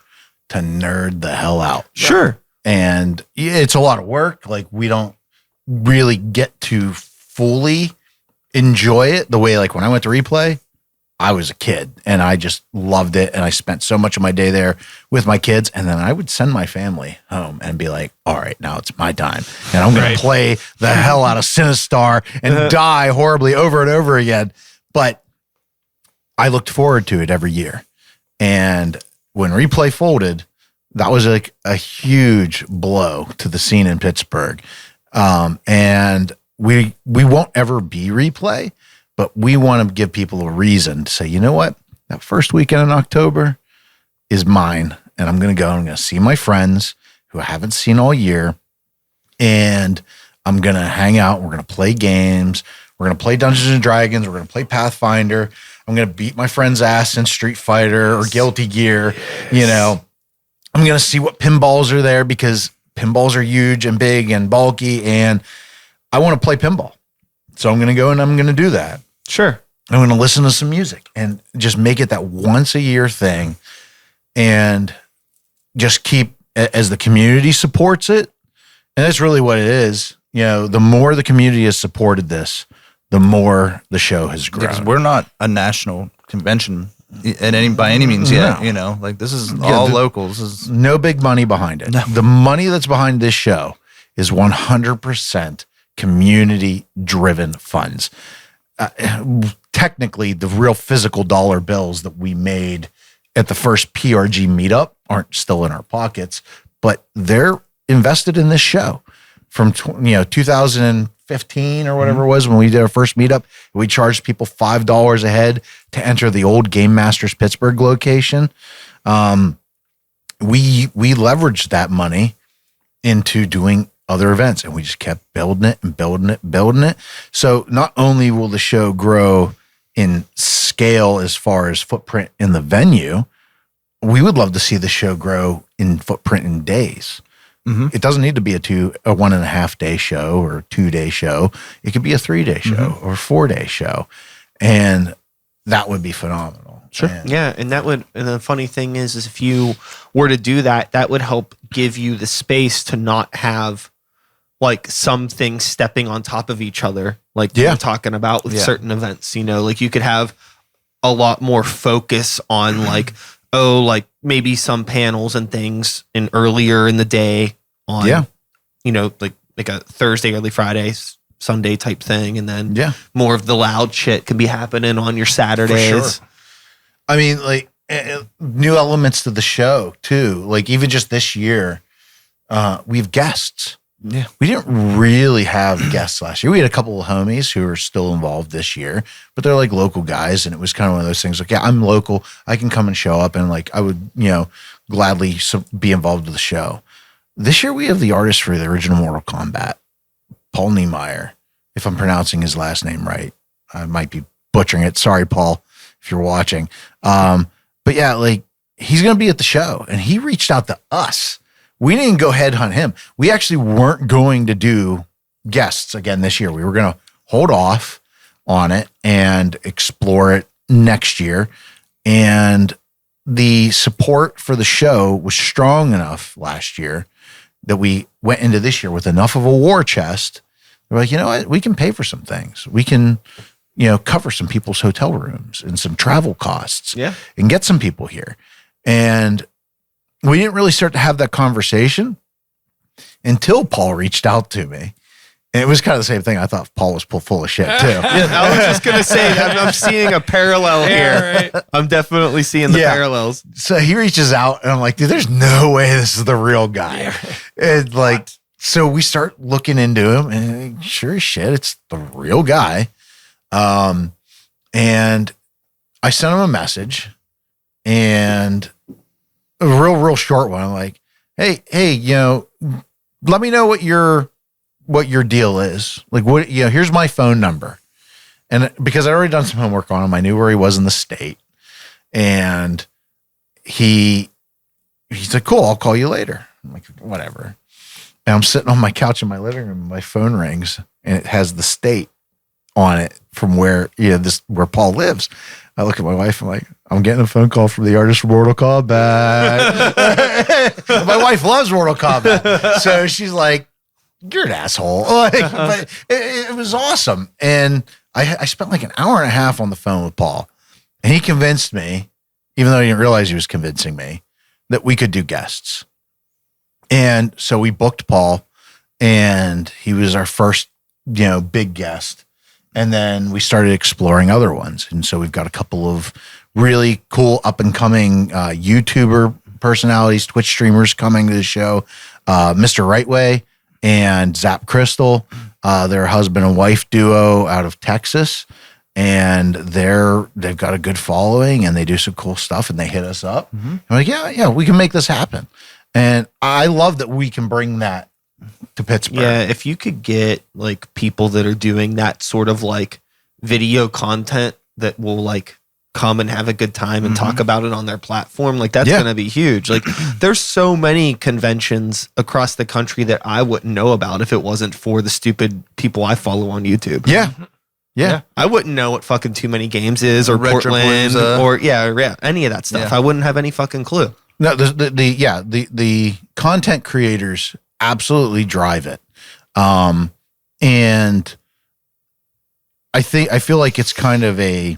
to nerd the hell out. Sure. And it's a lot of work. Like we don't really get to fully enjoy it the way, like when I went to Replay, I was a kid and I just loved it. And I spent so much of my day there with my kids. And then I would send my family home and be like, all right, now it's my time. And I'm going to play the hell out of Sinistar and die horribly over and over again. But I looked forward to it every year. And when Replay folded, that was like a huge blow to the scene in Pittsburgh. And we won't ever be Replay, but we want to give people a reason to say, you know what? That first weekend in October is mine. And I'm going to go and I'm going to see my friends who I haven't seen all year. And I'm going to hang out. We're going to play games. We're going to play Dungeons and Dragons. We're going to play Pathfinder. I'm going to beat my friend's ass in Street Fighter or Guilty Gear. I'm going to see what pinballs are there because pinballs are huge and big and bulky. And I want to play pinball. So I'm going to go and I'm going to do that. Sure. I'm going to listen to some music and just make it that once a year thing and just keep, as the community supports it. And that's really what it is. The more the community has supported this, the more the show has grown. Because we're not a national convention by any means yet. Like this is all local. This is no big money behind it. No. The money that's behind this show is 100% community driven funds. Technically, the real physical dollar bills that we made at the first PRG meetup aren't still in our pockets, but they're invested in this show from 2015 or whatever it was when we did our first meetup. We charged people $5 a head to enter the old Game Masters Pittsburgh location. We leveraged that money into doing other events, and we just kept building it and building it, building it. So not only will the show grow in scale as far as footprint in the venue, we would love to see the show grow in footprint in days. It doesn't need to be a 1.5 day show or a 2 day show. It could be a 3 day show or a 4 day show. And that would be phenomenal. Sure. Yeah. And the funny thing is if you were to do that, that would help give you the space to not have like some things stepping on top of each other. Like we're talking about with certain events, like you could have a lot more focus on like maybe some panels and things earlier in the day on, like a Thursday, early Friday, Sunday type thing. And then more of the loud shit can be happening on your Saturdays. Sure. I mean, like new elements to the show too. Like even just this year, we have guests. Yeah. We didn't really have guests last year. We had a couple of homies who are still involved this year, but they're like local guys. And it was kind of one of those things like, yeah, I'm local. I can come and show up and like, I would, gladly be involved with the show. This year we have the artist for the original Mortal Kombat, Paul Niemeyer, if I'm pronouncing his last name right. I might be butchering it. Sorry, Paul, if you're watching. But yeah, like he's going to be at the show and he reached out to us. We didn't go headhunt him. We actually weren't going to do guests again this year. We were going to hold off on it and explore it next year. And the support for the show was strong enough last year that we went into this year with enough of a war chest. We're like, you know what? We can pay for some things. We can cover some people's hotel rooms and some travel costs and get some people here. And we didn't really start to have that conversation until Paul reached out to me. And it was kind of the same thing. I thought Paul was full of shit too. I was just going to say, I'm seeing a parallel here. Right. I'm definitely seeing the parallels. So he reaches out and I'm like, dude, there's no way this is the real guy. Yeah. And like, so we start looking into him and sure as shit, it's the real guy. And I sent him a message and a real short one. I'm like, hey, let me know what your deal is. Like, here's my phone number. And because I already done some homework on him, I knew where he was in the state. And he's like, cool, I'll call you later. I'm like, whatever. And I'm sitting on my couch in my living room, my phone rings and it has the state on it from where, where Paul lives. I look at my wife, I'm like, I'm getting a phone call from the artist from Mortal Kombat. My wife loves Mortal Kombat. So she's like, you're an asshole. But it was awesome. And I spent like an hour and a half on the phone with Paul. And he convinced me, even though I didn't realize he was convincing me, that we could do guests. And so we booked Paul and he was our first, big guest. And then we started exploring other ones. And so we've got a couple of really cool up and coming YouTuber personalities, Twitch streamers coming to the show. Mr. Rightway and Zap Crystal. They're a husband and wife duo out of Texas. And they've got a good following and they do some cool stuff and they hit us up. Mm-hmm. I'm like, yeah, we can make this happen. And I love that we can bring that to Pittsburgh. Yeah, if you could get like people that are doing that sort of like video content that will like come and have a good time and talk about it on their platform, like that's going to be huge. Like there's so many conventions across the country that I wouldn't know about if it wasn't for the stupid people I follow on YouTube. Yeah. I wouldn't know what fucking Too Many Games is or Portland or any of that stuff. I wouldn't have any fucking clue. No, the content creators absolutely drive it. And I feel like it's kind of a,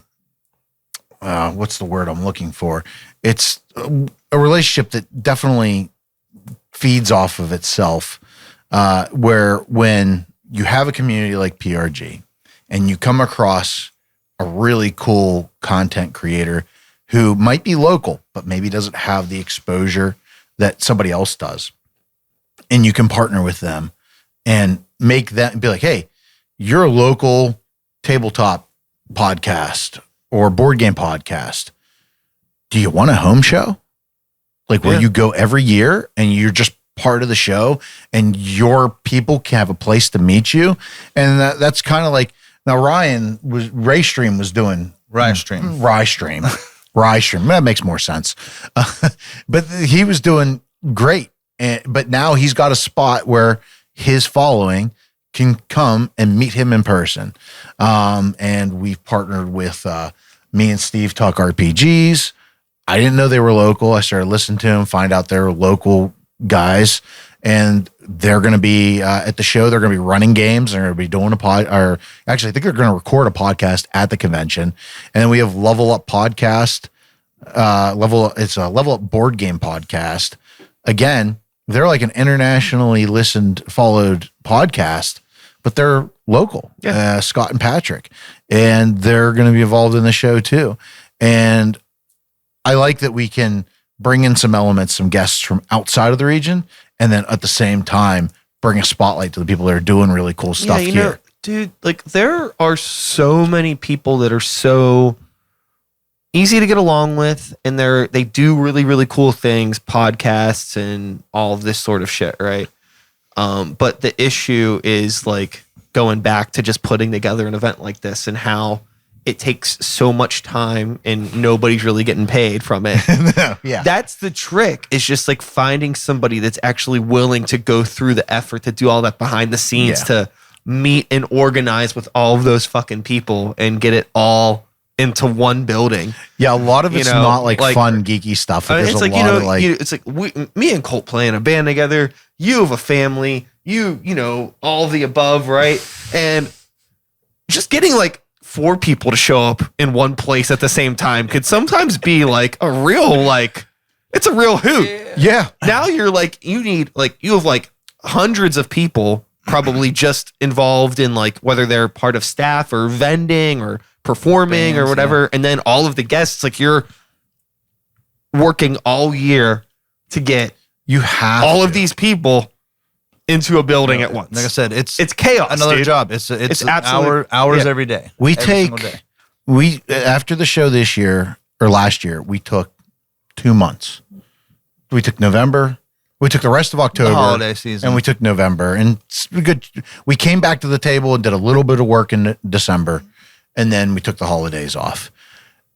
what's the word I'm looking for? It's a relationship that definitely feeds off of itself, where when you have a community like PRG and you come across a really cool content creator who might be local, but maybe doesn't have the exposure that somebody else does. And you can partner with them and make that be like, hey, you're a local tabletop podcast or board game podcast. Do you want a home show? Like where you go every year and you're just part of the show and your people can have a place to meet you. And that's kind of like, now Raystream was doing Rystream. That makes more sense. But he was doing great. But now he's got a spot where his following can come and meet him in person. And we've partnered with me and Steve Talk RPGs. I didn't know they were local. I started listening to them, find out they're local guys. And they're going to be at the show. They're going to be running games. They're going to be doing actually, I think they're going to record a podcast at the convention. And then we have Level Up Podcast. It's a Level Up board game podcast. Again, they're like an internationally followed podcast, but they're local. Scott and Patrick, and they're going to be involved in the show too. And I like that we can bring in some elements, some guests from outside of the region, and then at the same time bring a spotlight to the people that are doing really cool stuff here. Dude, like there are so many people that are so easy to get along with, and they do really, really cool things, podcasts and all of this sort of shit, right? But the issue is like going back to just putting together an event like this and how it takes so much time and nobody's really getting paid from it. That's the trick. It's just like finding somebody that's actually willing to go through the effort to do all that behind the scenes to meet and organize with all of those fucking people and get it all into one building. Yeah, a lot of it's not like fun, geeky stuff. There's it's a like, lot of it's like me and Colt play in a band together. You have a family. You know, all the above, right? And just getting like 4 people to show up in one place at the same time could sometimes be like a real, like, it's a real hoot. Yeah. Now you're like, you have like hundreds of people probably just involved in like whether they're part of staff or vending or performing Bands, or whatever. And then all of the guests, like you're working all year to get You have all to. of these people into a building at once. Like I said, it's chaos. another dude. job. It's absolute- hours yeah. every day. We Every single day. we after the show this year or last year, we took 2 months. We took November. We took the rest of October, The holiday season. and we took November. And we came back to the table and did a little bit of work in December, and then we took the holidays off.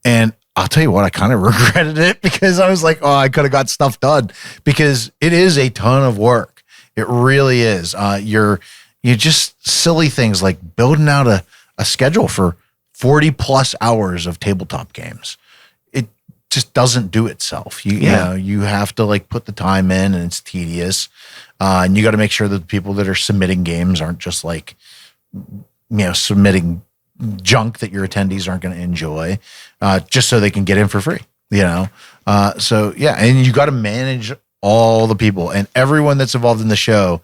And I'll tell you what, I kind of regretted it because I was like, oh, I could have got stuff done because it is a ton of work. It really is. You're just silly things like building out a schedule for 40 plus hours of tabletop games. It just doesn't do itself. You know, you have to like put the time in, and it's tedious. And you got to make sure that the people that are submitting games aren't just like, submitting junk that your attendees aren't going to enjoy, just so they can get in for free, So yeah, and you got to manage all the people, and everyone that's involved in the show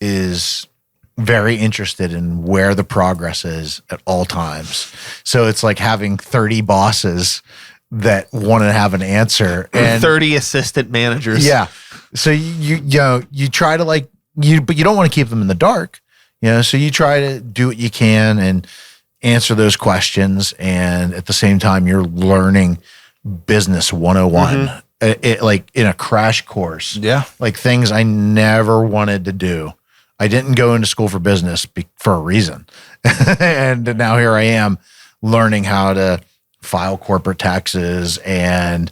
is very interested in where the progress is at all times. So it's like having 30 bosses that want to have an answer and 30 assistant managers. yeah. So you try to but you don't want to keep them in the dark, so you try to do what you can and answer those questions. And at the same time, you're learning business 101, like in a crash course. Yeah. Like things I never wanted to do. I didn't go into school for business for a reason. And now here I am learning how to file corporate taxes and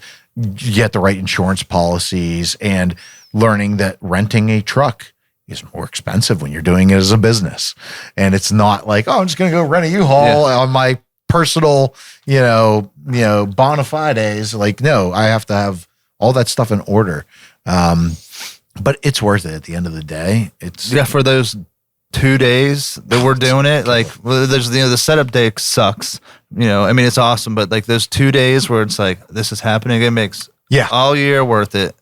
get the right insurance policies and learning that renting a truck is more expensive when you're doing it as a business. And it's not like, oh, I'm just going to go rent a U-Haul on my personal, bona fides. Like, no, I have to have all that stuff in order. But it's worth it at the end of the day. It's For those 2 days that we're doing it, like there's the setup day sucks. It's awesome, but like those 2 days where it's like this is happening, it makes all year worth it.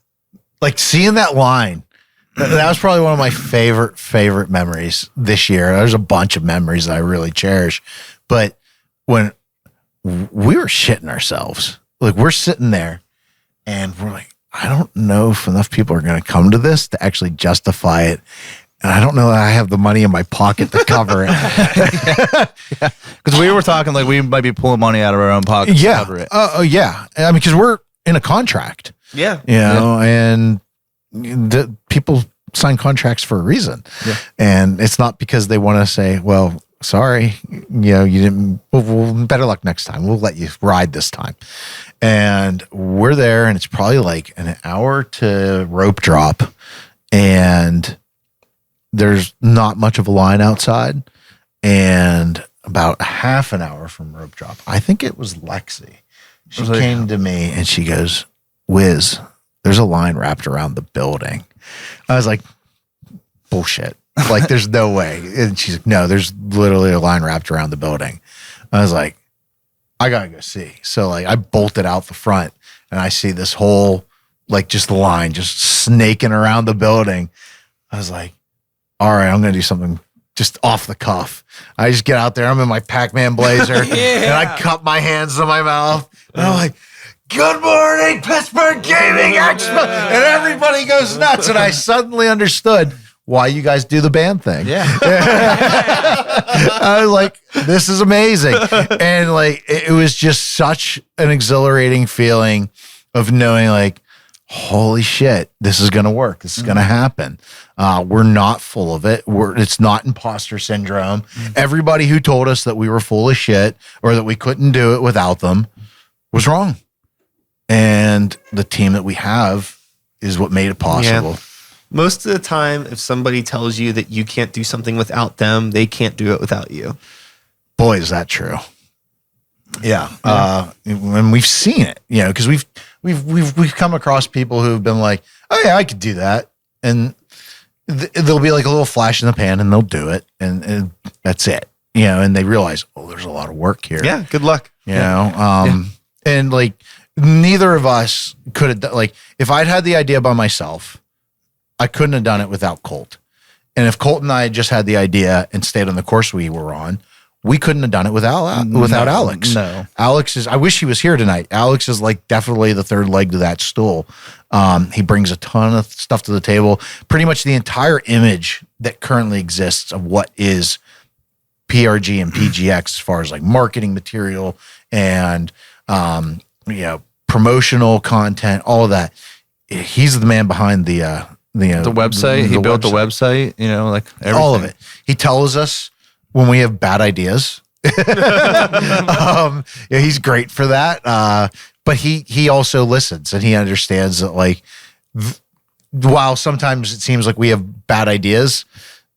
like seeing that line. That was probably one of my favorite memories this year. There's a bunch of memories that I really cherish, but when we were shitting ourselves, like we're sitting there and we're like, I don't know if enough people are going to come to this to actually justify it. And I don't know that I have the money in my pocket to cover it. Because we were talking like we might be pulling money out of our own pockets to cover it. Yeah. I mean, because we're in a contract. Yeah. And the people sign contracts for a reason. Yeah. And it's not because they want to say, well, sorry, you didn't, well, better luck next time. We'll let you ride this time. And we're there, and it's probably like an hour to rope drop, and there's not much of a line outside, and about half an hour from rope drop, I think it was Lexi. She came to me and she goes, Wiz, there's a line wrapped around the building. I was like, bullshit. Like, there's no way. And she's like, no, there's literally a line wrapped around the building. I was like, I gotta go see. So like I bolted out the front and I see this whole, like just the line just snaking around the building. I was like, all right, I'm gonna do something just off the cuff. I just get out there. I'm in my Pac-Man blazer and I cup my hands to my mouth. And I'm like, good morning, Pittsburgh Gaming Expo. And everybody goes nuts. And I suddenly understood why you guys do the band thing. Yeah. I was like, this is amazing. And like, it was just such an exhilarating feeling of knowing like, holy shit, this is going to work. This is going to happen. We're not full of it. It's not imposter syndrome. Everybody who told us that we were full of shit or that we couldn't do it without them was wrong. And the team that we have is what made it possible. Yeah. Most of the time, if somebody tells you that you can't do something without them, they can't do it without you. Boy, is that true. Yeah. And we've seen it, because we've come across people who've been like, oh yeah, I could do that. And there'll be like a little flash in the pan and they'll do it. And that's it. and they realize, oh, there's a lot of work here. Yeah. Good luck. And like neither of us could have done, like if I'd had the idea by myself, I couldn't have done it without Colt. And if Colt and I had just had the idea and stayed on the course we were on, we couldn't have done it without Alex. No. Alex is, I wish he was here tonight. Alex is like definitely the third leg to that stool. He brings a ton of stuff to the table. Pretty much the entire image that currently exists of what is PRG and PGX as far as like marketing material and, promotional content, all of that. He's the man behind the website. He built the website, like everything. All of it. He tells us when we have bad ideas. He's great for that. But he also listens and he understands that like, while sometimes it seems like we have bad ideas,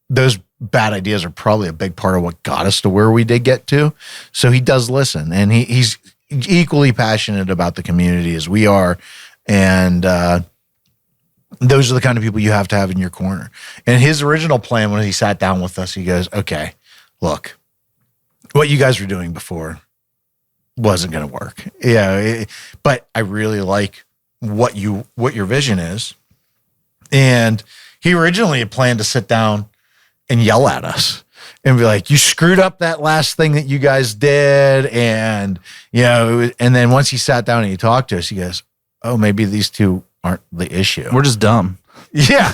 those bad ideas are probably a big part of what got us to where we did get to. So he does listen, and he's equally passionate about the community as we are. And, those are the kind of people you have to have in your corner. And his original plan when he sat down with us, he goes, okay, look, what you guys were doing before wasn't going to work. But I really like what your vision is. And he originally had planned to sit down and yell at us and be like, you screwed up that last thing that you guys did. And, and then once he sat down and he talked to us, he goes, oh, maybe these two aren't the issue. We're just dumb. Yeah.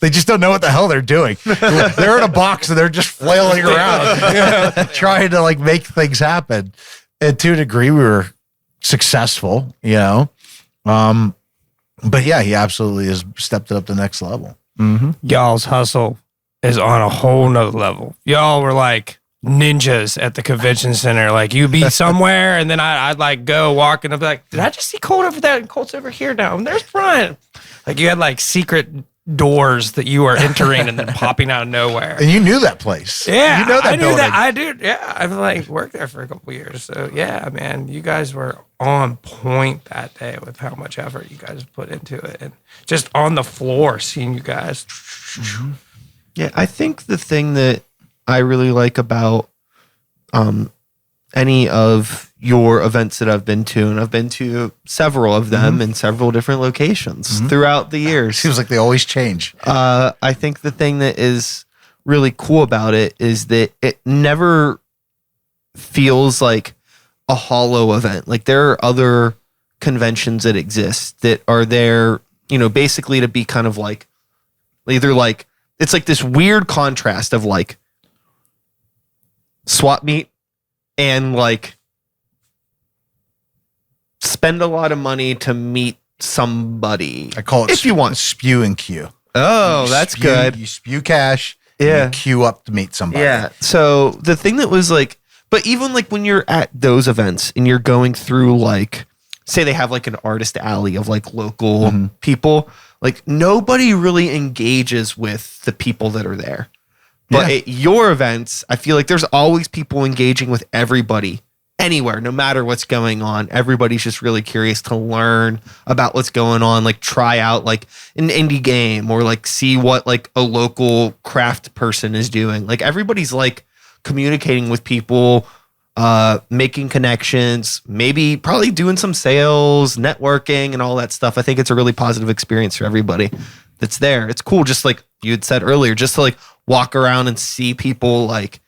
They just don't know what the hell they're doing. They're in a box and they're just flailing around, trying to like make things happen. And to a degree, we were successful, But yeah, he absolutely has stepped it up the next level. Mm-hmm. Y'all's hustle is on a whole nother level. Y'all were like ninjas at the convention center. Like you'd be somewhere and then I'd like go walk and I'd be like, did I just see Colt over there? And Colt's over here now. And there's Brian. Like you had like secret doors that you were entering and then popping out of nowhere. And you knew that place. Yeah. You know that I knew building. that. I do. Yeah. I've like worked there for a couple of years. So yeah, man, you guys were on point that day with how much effort you guys put into it. And just on the floor, seeing you guys. Mm-hmm. Yeah. I think the thing that I really like about any of your events that I've been to, and I've been to several of them in several different locations throughout the years. Seems like they always change. I think the thing that is really cool about it is that it never feels like a hollow event. Like there are other conventions that exist that are there, basically to be kind of like either like, it's like this weird contrast of like swap meet and like spend a lot of money to meet somebody. I call it if you want spew and queue. Oh, that's good. You spew cash. Yeah. And you queue up to meet somebody. Yeah. So the thing that was like, but even like when you're at those events and you're going through like, say they have like an artist alley of like local people, like nobody really engages with the people that are there. But at your events, I feel like there's always people engaging with everybody anywhere, no matter what's going on. Everybody's just really curious to learn about what's going on, like try out like an indie game or like see what like a local craft person is doing. Like everybody's like communicating with people, making connections, maybe probably doing some sales, networking and all that stuff. I think it's a really positive experience for everybody that's there. It's cool. Just like you had said earlier, just to like walk around and see people like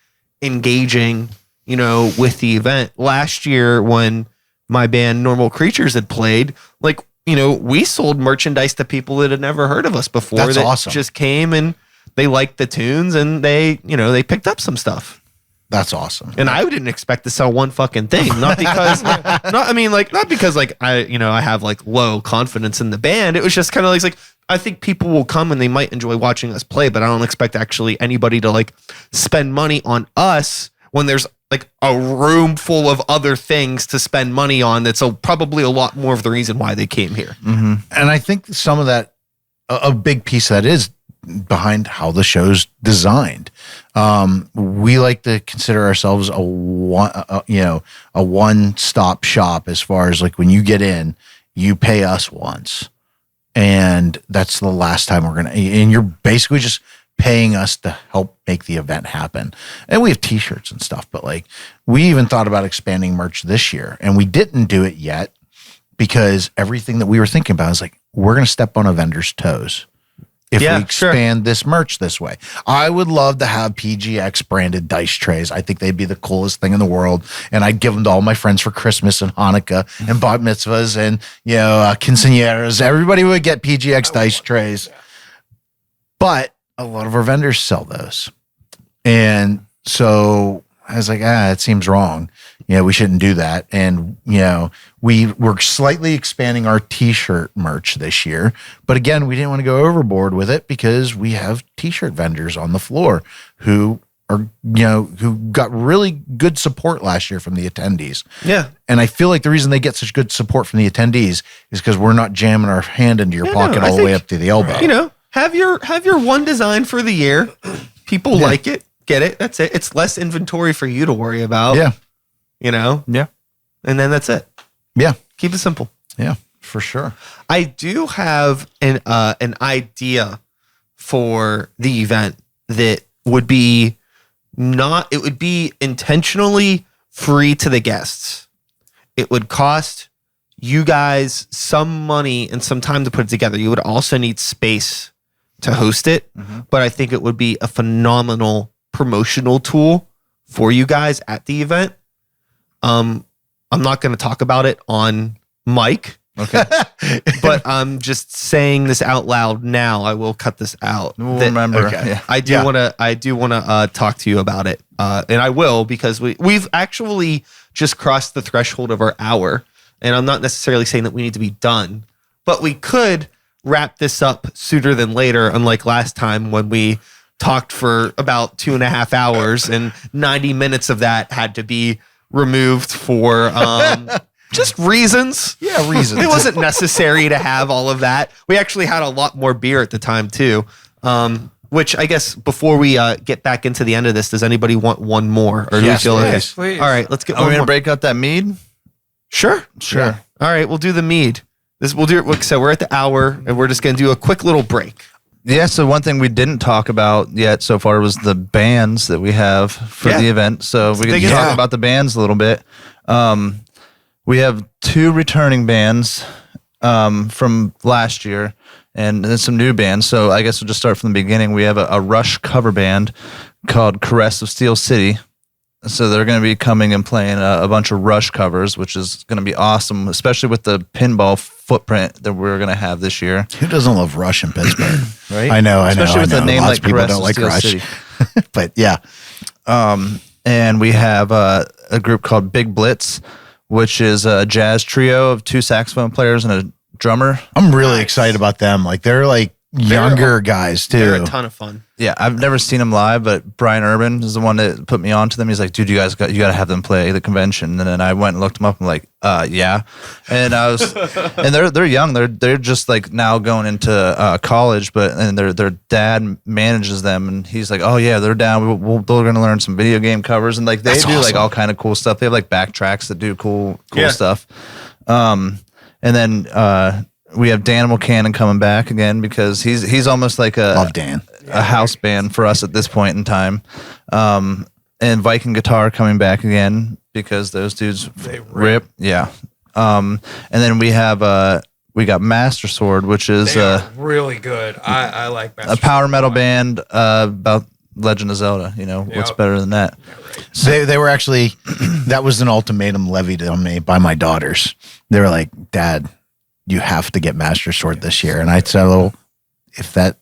engaging, with the event. Last year when my band Normal Creatures had played, like, we sold merchandise to people that had never heard of us before. That's that awesome. Just came and they liked the tunes and they picked up some stuff. That's awesome. And I didn't expect to sell one fucking thing. Not because, not because like I have like low confidence in the band. It was just kind of like I think people will come and they might enjoy watching us play, but I don't expect actually anybody to like spend money on us when there's like a room full of other things to spend money on. That's probably a lot more of the reason why they came here. Mm-hmm. And I think some of that, a big piece of that is behind how the show's designed. We like to consider ourselves a one-stop shop as far as like when you get in, you pay us once. And that's the last time we're going to, and you're basically just paying us to help make the event happen. And we have t-shirts and stuff, but like we even thought about expanding merch this year, and we didn't do it yet because everything that we were thinking about is like, we're going to step on a vendor's toes if we expand this merch this way. I would love to have PGX branded dice trays. I think they'd be the coolest thing in the world. And I'd give them to all my friends for Christmas and Hanukkah and bat mitzvahs and, quinceañeras. Everybody would get PGX dice trays. Yeah. But a lot of our vendors sell those. And so I was like, it seems wrong. We shouldn't do that. And, we're slightly expanding our t-shirt merch this year. But again, we didn't want to go overboard with it because we have t-shirt vendors on the floor who are, who got really good support last year from the attendees. Yeah. And I feel like the reason they get such good support from the attendees is because we're not jamming our hand into your pocket all the way up to the elbow. Have your one design for the year. People like it. Get it. That's it. It's less inventory for you to worry about. Yeah. Yeah. And then that's it. Yeah. Keep it simple. Yeah, for sure. I do have an idea for the event that would be it would be intentionally free to the guests. It would cost you guys some money and some time to put it together. You would also need space to host it, but I think it would be a phenomenal promotional tool for you guys at the event. I'm not going to talk about it on mic. Okay. But I'm just saying this out loud now. I will cut this out. We'll remember. Okay. Yeah. I do want to talk to you about it. And I will, because we've actually just crossed the threshold of our hour, and I'm not necessarily saying that we need to be done, but we could wrap this up sooner than later, unlike last time when we talked for about 2.5 hours and 90 minutes of that had to be removed for just reasons. Yeah, reasons. It wasn't necessary to have all of that. We actually had a lot more beer at the time too. Which I guess before we get back into the end of this, does anybody want one more? Or do we feel okay? Please. All right, let's get one more. Are we going to break out that mead? Sure. Yeah. All right, we'll do the mead. We'll do it. So we're at the hour, and we're just going to do a quick little break. Yeah, so one thing we didn't talk about yet so far was the bands that we have for the event. So we can talk about the bands a little bit. We have 2 returning bands from last year, and then some new bands. So I guess we'll just start from the beginning. We have a Rush cover band called Caress of Steel City. So they're going to be coming and playing a bunch of Rush covers, which is going to be awesome, especially with the pinball footprint that we're going to have this year. Who doesn't love Rush in Pittsburgh? Right? I know. Especially with a name Lots like people Caress don't like Steel Rush. City. But yeah. And we have a group called Big Blitz, which is a jazz trio of 2 saxophone players and a drummer. I'm really excited about them. Like they're like younger guys too. They're a ton of fun. Yeah, I've never seen them live, but Brian Urban is the one that put me on to them. He's like, dude, you got to have them play the convention. And then I went and looked them up. I'm like, yeah. And I was, and they're young. They're just like now going into college, and their dad manages them, and he's like, oh yeah, they're down. They're going to learn some video game covers, and like they do awesome. Like all kind of cool stuff. They have like backtracks that do cool stuff. And then we have Danimal Cannon coming back again because he's almost like Love Dan. A house band for us at this point in time. And Viking Guitar coming back again because those dudes they rip. Yeah. And then we got Master Sword, which is really good. I like Master Sword. A power metal band about Legend of Zelda. What's better than that? Yeah, right. So they were actually that was an ultimatum levied on me by my daughters. They were like, Dad, you have to get Master Sword this year. And I said, well, if that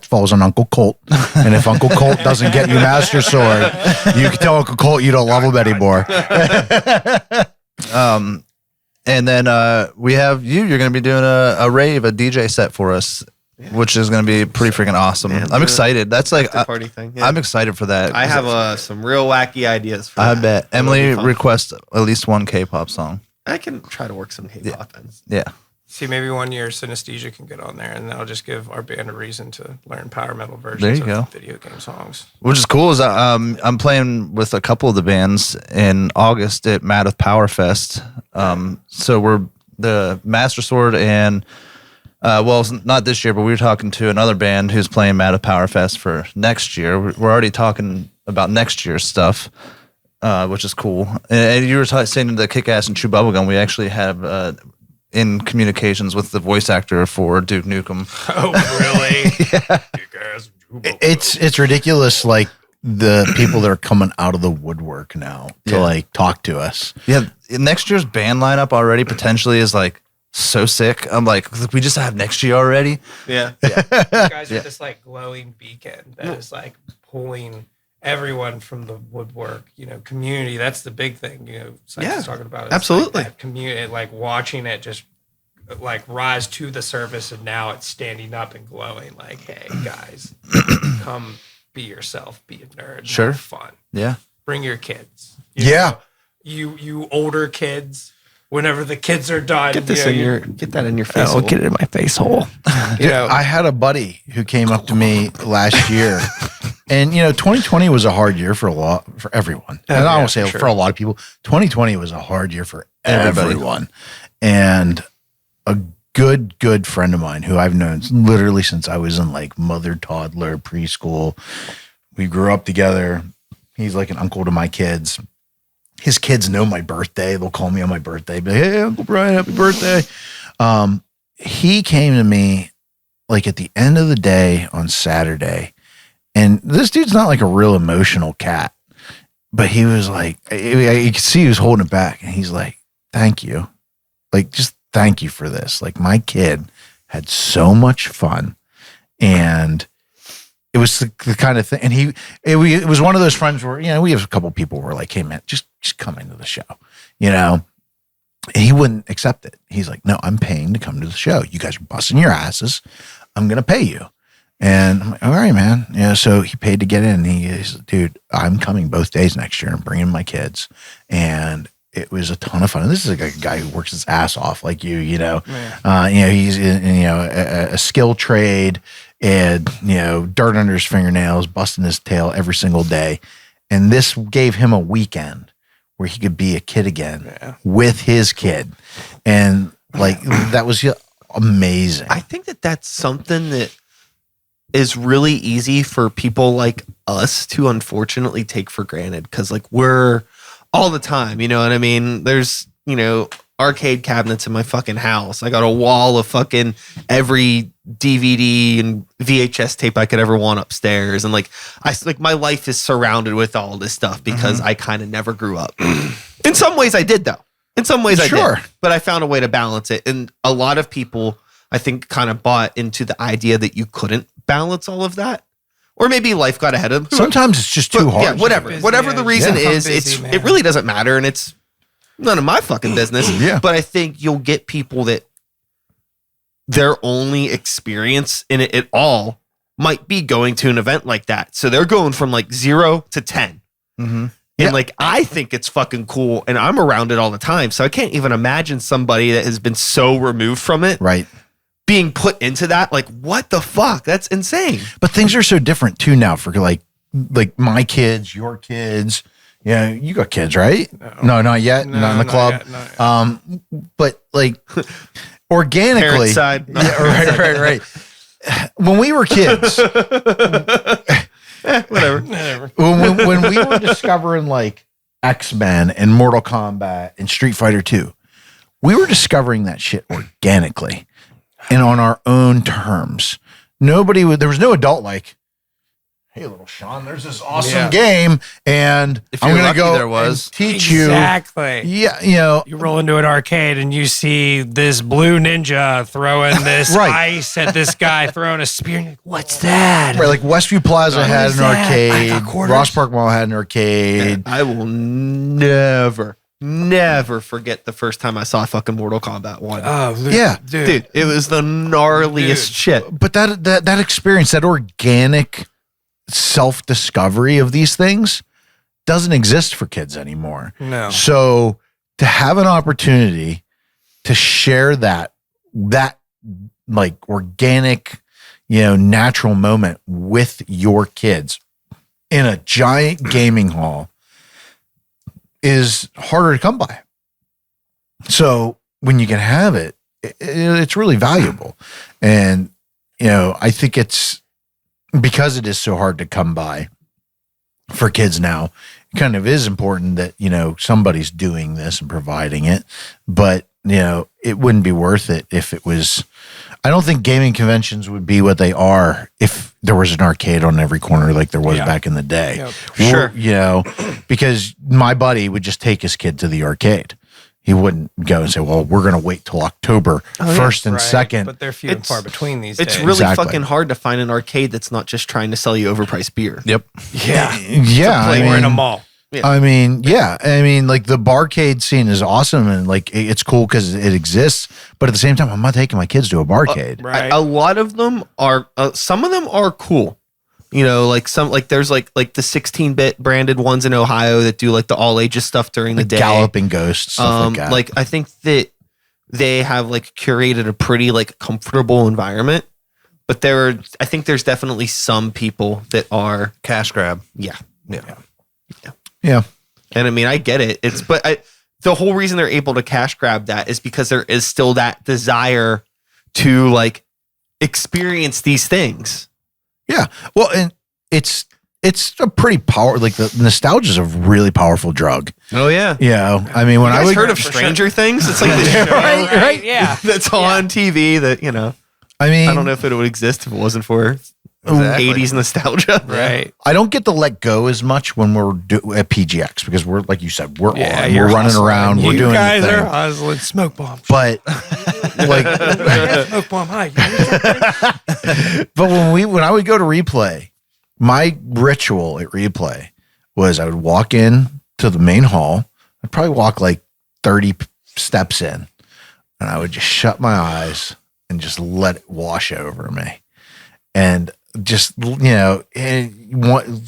falls on Uncle Colt, and if Uncle Colt doesn't get you Master Sword, you can tell Uncle Colt you don't love him anymore. And then we have you. You're going to be doing a rave, a DJ set for us, which is going to be pretty freaking awesome. Man, I'm excited. That's like a party thing. Yeah. I'm excited for that. I have some real wacky ideas for I that. bet. Emily requests at least one K-pop song. I can try to work some K-pop in. Yeah. See, maybe one year Synesthesia can get on there, and that'll just give our band a reason to learn power metal versions of video game songs. Which is cool is I'm playing with a couple of the bands in August at Madoff Power Fest. So we're the Master Sword and Well, not this year, but we were talking to another band who's playing Mad at Power Fest for next year. We're already talking about next year's stuff, which is cool. And you were saying the Kick-Ass and Chew Bubblegum, we actually have in communications with the voice actor for Duke Nukem. Oh, really? Yeah. Kick-Ass and Chew Bubblegum. It's ridiculous, like the people that are coming out of the woodwork now to like talk to us. Yeah, next year's band lineup already potentially is like so sick. I'm like, we just have next year already. Yeah. You guys are this like glowing beacon that is like pulling everyone from the woodwork, community. That's the big thing, Sykes talking about. It's absolutely. Like that community, like watching it just like rise to the surface, and now it's standing up and glowing. Like, hey guys, come be yourself, be a nerd, Sure, have fun. Yeah, bring your kids. You older kids. Whenever the kids are done, Get this get that in your face. I'll get it in my face hole. I had a buddy who came up to me last year, and 2020 was a hard year for everyone. And I won't say for a lot of people, 2020 was a hard year for everyone. And a good friend of mine who I've known literally since I was in like mother, toddler, preschool. We grew up together. He's like an uncle to my kids. His kids know my birthday. They'll call me on my birthday. Be like, hey, Uncle Brian, happy birthday. He came to me like at the end of the day on Saturday. And this dude's not like a real emotional cat. But he was like, you could see he was holding it back. And he's like, thank you. Like, just thank you for this. Like, my kid had so much fun. And it was the kind of thing. And it was one of those friends where, we have a couple people who were like, hey, man, just come into the show, And he wouldn't accept it. He's like, no, I'm paying to come to the show. You guys are busting your asses. I'm going to pay you. And I'm like, all right, man. So he paid to get in. He is, dude, I'm coming both days next year and bringing my kids. And it was a ton of fun. And this is like a guy who works his ass off like you, he's in, a skill trade and, dirt under his fingernails, busting his tail every single day. And this gave him a weekend where he could be a kid again with his kid. And like, that was amazing. I think that's something that is really easy for people like us to unfortunately take for granted. Cause like we're all the time, you know what I mean? There's, arcade cabinets in my fucking house. I got a wall of fucking every DVD and VHS tape I could ever want upstairs. And like, my life is surrounded with all this stuff because I kind of never grew up. In some ways I did though. In some ways I did, but I found a way to balance it. And a lot of people, I think, kind of bought into the idea that you couldn't balance all of that. Or maybe life got ahead of them. Sometimes it's just too hard. Yeah, whatever. Busy, whatever the reason is, busy, it really doesn't matter. And it's none of my fucking business. But I think you'll get people that their only experience in it at all might be going to an event like that. So they're going from like 0 to 10. And like, I think it's fucking cool and I'm around it all the time. So I can't even imagine somebody that has been so removed from it. Right. Being put into that. Like, what the fuck? That's insane. But things are so different too now for like my kids, your kids. Yeah, you got kids, right? No, not yet. Not in the club. But like organically, Parent side. right. When we were kids, whatever. When we were discovering like X-Men and Mortal Kombat and Street Fighter 2, we were discovering that shit organically and on our own terms. There was no adult like, hey, little Sean, there's this awesome game, and If I'm you're going to lucky, go there was. and teach you. Exactly. Yeah, You roll into an arcade and you see this blue ninja throwing this ice at this guy throwing a spear. And you're like, what's that? Right, like Westview Plaza had an that? I arcade. got quarters. Ross Park Mall had an arcade. I will never forget the first time I saw fucking Mortal Kombat 1. Oh, Yeah. Dude, it was the gnarliest shit. But that experience, that organic self-discovery of these things doesn't exist for kids anymore. No. So to have an opportunity to share that like organic, natural moment with your kids in a giant gaming hall is harder to come by. So when you can have it, it's really valuable. And, I think it's because it is so hard to come by for kids now, it kind of is important that, somebody's doing this and providing it, but, it wouldn't be worth it if it was, I don't think gaming conventions would be what they are if there was an arcade on every corner like there was back in the day. Yep. Sure. Because my buddy would just take his kid to the arcade. He wouldn't go and say, well, we're going to wait till October 1st and 2nd. But they're few and far between these It's days. really Exactly. fucking hard to find an arcade that's not just trying to sell you overpriced beer. Yep. Yeah. Yeah. We're in a mall. I mean, like the barcade scene is awesome and like it's cool because it exists. But at the same time, I'm not taking my kids to a barcade. Right. A lot of them are, some of them are cool. There's like the 16-bit branded ones in Ohio that do like the all ages stuff during the day. Galloping Ghosts, stuff like that. I think that they have like curated a pretty like comfortable environment, but I think there's definitely some people that are Cash grab. yeah. Yeah. And I mean, I get it. The whole reason they're able to cash grab that is because there is still that desire to like experience these things. Yeah. Well, and it's a pretty like the nostalgia is a really powerful drug. Oh yeah. I mean, when You I guys would heard of Stranger Things? It's like the show right. Yeah. that's on TV that, I mean, I don't know if it would exist if it wasn't for Exactly. 80s nostalgia. Right. I don't get to let go as much when we're at PGX because we're, like you said, we're on, you're we're running hustling. around, we're You doing guys the thing. are hustling smoke bombs. But like, Smoke bomb high. but when I would go to replay, my ritual at replay was I would walk in to the main hall. I'd probably walk like 30 steps in, and I would just shut my eyes and just let it wash over me, and just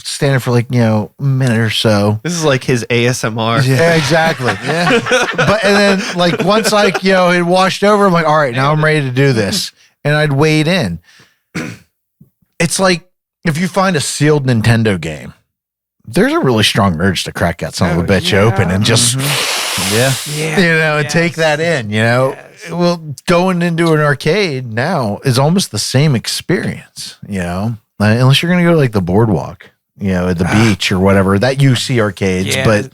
standing for like a minute or so. This is like his ASMR. Yeah, exactly. Yeah. But and then like once like it washed over, I'm like, all right, now I'm ready to do this. And I'd wade in. It's like if you find a sealed Nintendo game, there's a really strong urge to crack that son of a bitch open and just and take that in, Well, going into an arcade now is almost the same experience, unless you're going to go to like the boardwalk, at the beach or whatever that you see arcades. Yeah. But,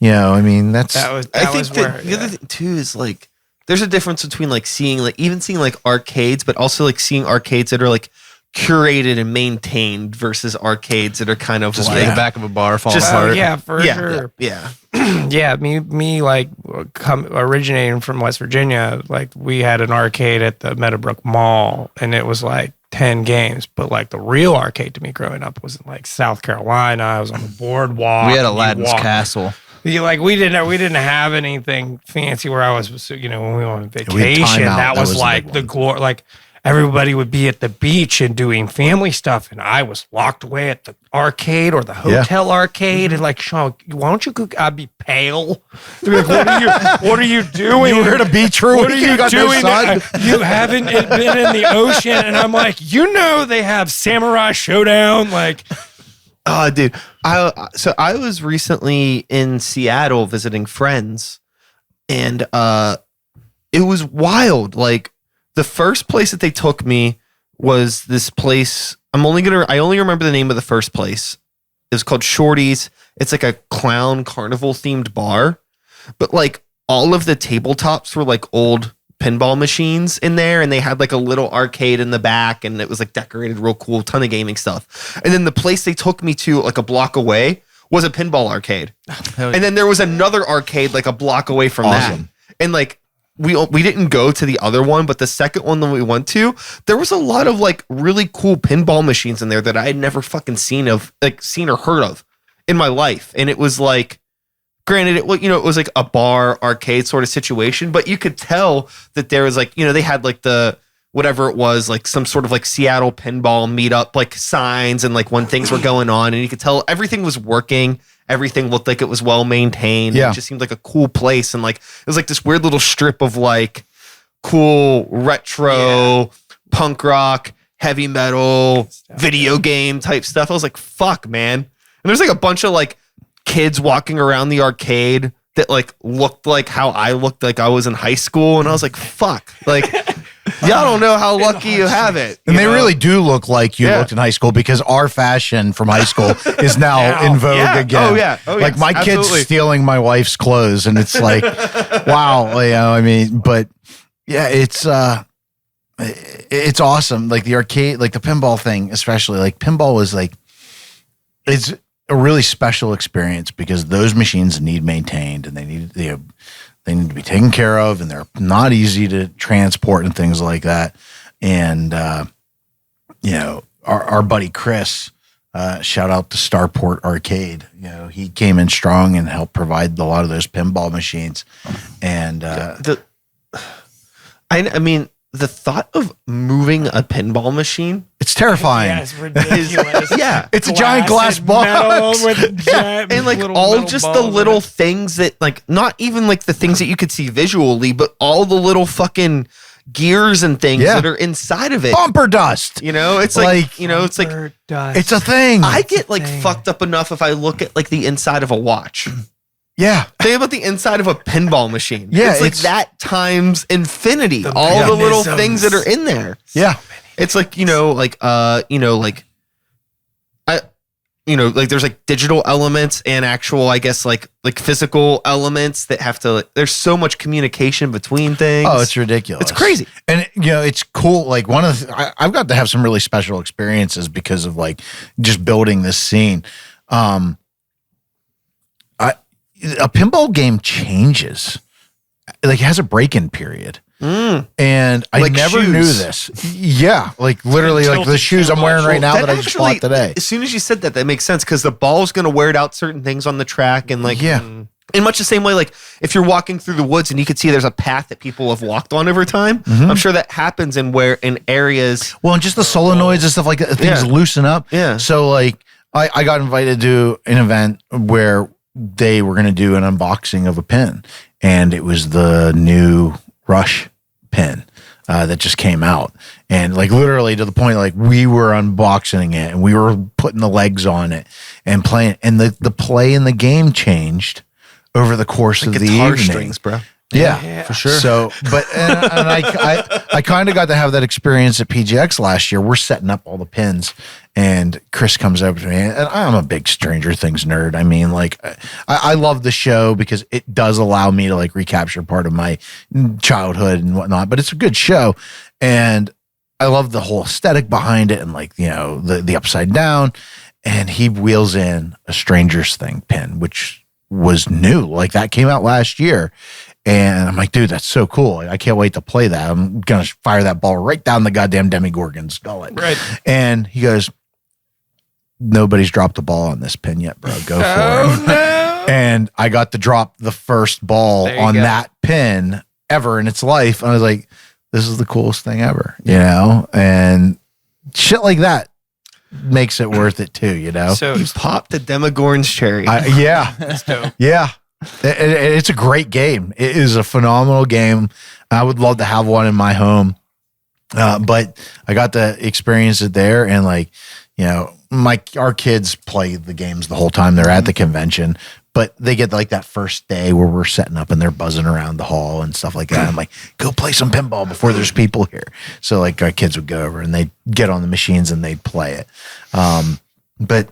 I mean, that's, I think that the other thing too is like, there's a difference between like seeing like arcades, but also like seeing arcades that are like curated and maintained versus arcades that are kind of Just like the back of a bar fall Just- apart. Yeah, for sure. yeah. Yeah, me like originating from West Virginia, like we had an arcade at the Meadowbrook Mall, and it was like 10 games. But like the real arcade to me growing up was in like South Carolina. I was on the boardwalk. We had You Aladdin's walk- Castle. we didn't have anything fancy where I was, when we went on we had vacation. Time Out. That That was was the like big the one. glory. Like everybody would be at the beach and doing family stuff, and I was locked away at the arcade or the hotel arcade. And like, Sean, why don't you go? I'd be pale. They'd be like, what are you doing? you were at a beach room. What are you got no doing? sun. You haven't been in the ocean. And I'm like, they have Samurai Showdown. Like, Oh, dude. I was recently in Seattle visiting friends, and it was wild. Like the first place that they took me was this place. I only remember the name of the first place. It was called Shorty's. It's like a clown carnival themed bar, but like all of the tabletops were like old pinball machines in there, and they had like a little arcade in the back, and it was like decorated real cool, ton of gaming stuff. And then the place they took me to like a block away was a pinball arcade. And then there was another arcade like a block away from that. And like we didn't go to the other one, but the second one that we went to, there was a lot of like really cool pinball machines in there that I had never fucking seen or heard of in my life. And it was like, granted, it was like a bar arcade sort of situation, but you could tell that there was like, they had like the whatever it was, like some sort of like Seattle pinball meetup, like signs and like when things were going on, and you could tell everything was working. Everything looked like it was well maintained. Yeah. It just seemed like a cool place. And like, it was like this weird little strip of like cool retro punk rock, heavy metal, video game type stuff. I was like, fuck, man. And there's like a bunch of like kids walking around the arcade that like looked like how I looked like I was in high school, and I was like, fuck, like y'all don't know how lucky you have it. And they really do look like you looked in high school, because our fashion from high school is now in vogue again. Oh yeah. Like my kid's stealing my wife's clothes, and it's like, wow, you know, I mean, but yeah, it's awesome. Like the arcade, like the pinball thing, especially like pinball was like, it's a really special experience because those machines need maintained, and they need to be taken care of, and they're not easy to transport and things like that. And, you know, our buddy Chris, shout out to Starport Arcade. You know, he came in strong and helped provide a lot of those pinball machines. And, I mean, the thought of moving a pinball machine, it's terrifying. Yeah, it's ridiculous. It's a giant glass box. And like all just the little things that like, not even like the things that you could see visually, but all the little fucking gears and things that are inside of it. Bumper dust. You know, it's like you know, it's like it's a thing. I get like fucked up enough if I look at like the inside of a watch. Yeah. Think about the inside of a pinball machine. Yeah, it's like that times infinity. All the little things that are in there. Yeah. It's like, you know, like there's like digital elements and actual, I guess, like physical elements that have to, there's so much communication between things. Oh, it's ridiculous. It's crazy. And, you know, it's cool. Like I've got to have some really special experiences because of like just building this scene. A pinball game changes. Like it has a break-in period. And I like never knew this. Yeah. Like literally like the shoes I'm wearing right now that I just bought today. As soon as you said that, that makes sense because the ball's going to wear out certain things on the track. And like, in much the same way, like if you're walking through the woods and you could see there's a path that people have walked on over time, I'm sure that happens in areas. Well, and just the solenoids and stuff like that, things loosen up. Yeah. So like I got invited to an event where they were going to do an unboxing of a pin, and it was the new Rush pin that just came out, and like literally to the point like we were unboxing it and we were putting the legs on it and playing, and the play in the game changed over the course of the guitar evening. strings, bro. Yeah, for sure. So, but and I kind of got to have that experience at PGX last year. We're setting up all the pins, and Chris comes over to me, and I'm a big Stranger Things nerd. I mean, like, I love the show because it does allow me to like recapture part of my childhood and whatnot. But it's a good show, and I love the whole aesthetic behind it, and like, you know, the upside down. And he wheels in a Stranger's Thing pin, which was new. Like that came out last year. And I'm like, dude, that's so cool. I can't wait to play that. I'm going to fire that ball right down the goddamn Demogorgon's gullet. Right. And he goes, nobody's dropped the ball on this pin yet, bro. Go for it. No. And I got to drop the first ball on that pin ever in its life. And I was like, this is the coolest thing ever, you know? And shit like that makes it worth it too, you know? So you popped a Demogorgon's cherry. Yeah. That's dope. Yeah. It's a great game. It is a phenomenal game. I would love to have one in my home. But I got to experience it there, and like, you know, our kids play the games the whole time they're at the convention, but they get like that first day where we're setting up and they're buzzing around the hall and stuff like that. I'm like, go play some pinball before there's people here. So like our kids would go over and they'd get on the machines and they'd play it. But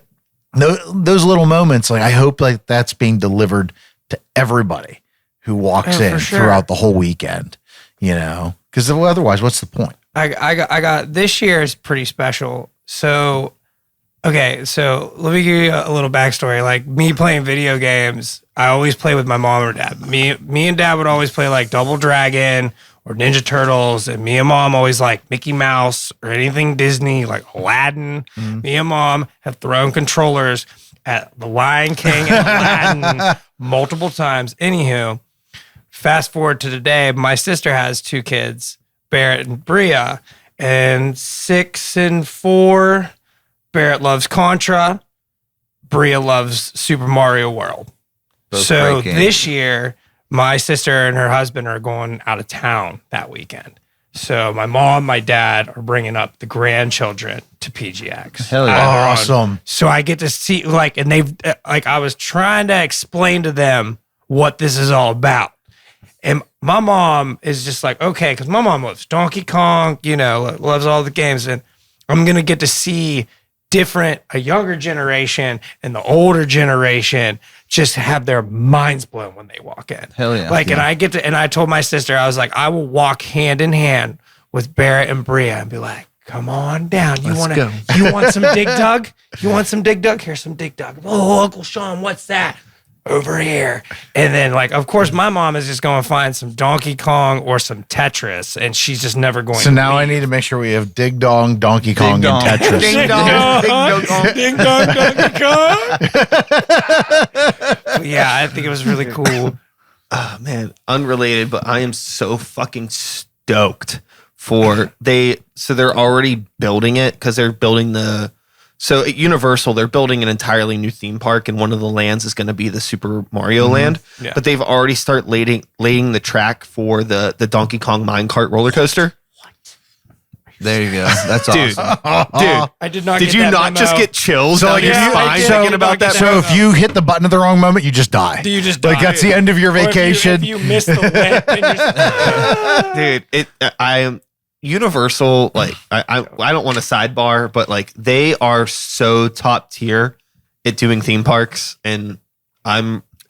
those little moments, like I hope like that's being delivered to everybody who walks in throughout the whole weekend, you know, because otherwise, what's the point? I got this year is pretty special. So, okay, so let me give you a little backstory. Like me playing video games, I always play with my mom or dad. Me and dad would always play like Double Dragon or Ninja Turtles, and me and mom always like Mickey Mouse or anything Disney, like Aladdin. Me and mom have thrown controllers at the Lion King and Aladdin multiple times. Anywho, fast forward to today, my sister has 2 kids, Barrett and Bria, and 6 and 4. Barrett loves Contra. Bria loves Super Mario World. So this year, my sister and her husband are going out of town that weekend. So my mom, my dad are bringing up the grandchildren to PGX. Hell yeah. Awesome. So I get to see like, and they've like, I was trying to explain to them what this is all about. And my mom is just like, okay, because my mom loves Donkey Kong, loves all the games. And I'm going to get to see a younger generation and the older generation just have their minds blown when they walk in. Hell yeah. And I told my sister, I was like, I will walk hand in hand with Barrett and Bria and be like, come on down. You want some Dig Dug? You want some Dig Dug? Here's some Dig Dug. Oh, Uncle Sean, what's that? Over here. And then, of course, my mom is just going to find some Donkey Kong or some Tetris, and she's just never going to So now I need to make sure we have Dig Dong, Donkey Kong, and Tetris. Ding dong, Ding dong, Donkey Kong. Yeah, I think it was really cool. Oh, man, unrelated, but I am so fucking stoked for they're already building it because they're building so at Universal, they're building an entirely new theme park, and one of the lands is going to be the Super Mario Land. Yeah. But they've already started laying the track for the Donkey Kong minecart roller coaster. There you go. That's Dude, awesome. dude, I did not. did you not just get chills down your spine thinking about that? So if you hit the button at the wrong moment, you just die. Do you just die? that's the end of your vacation. If you miss the whip, and Dude, I am Universal. I don't want to sidebar, but they are so top tier at doing theme parks, and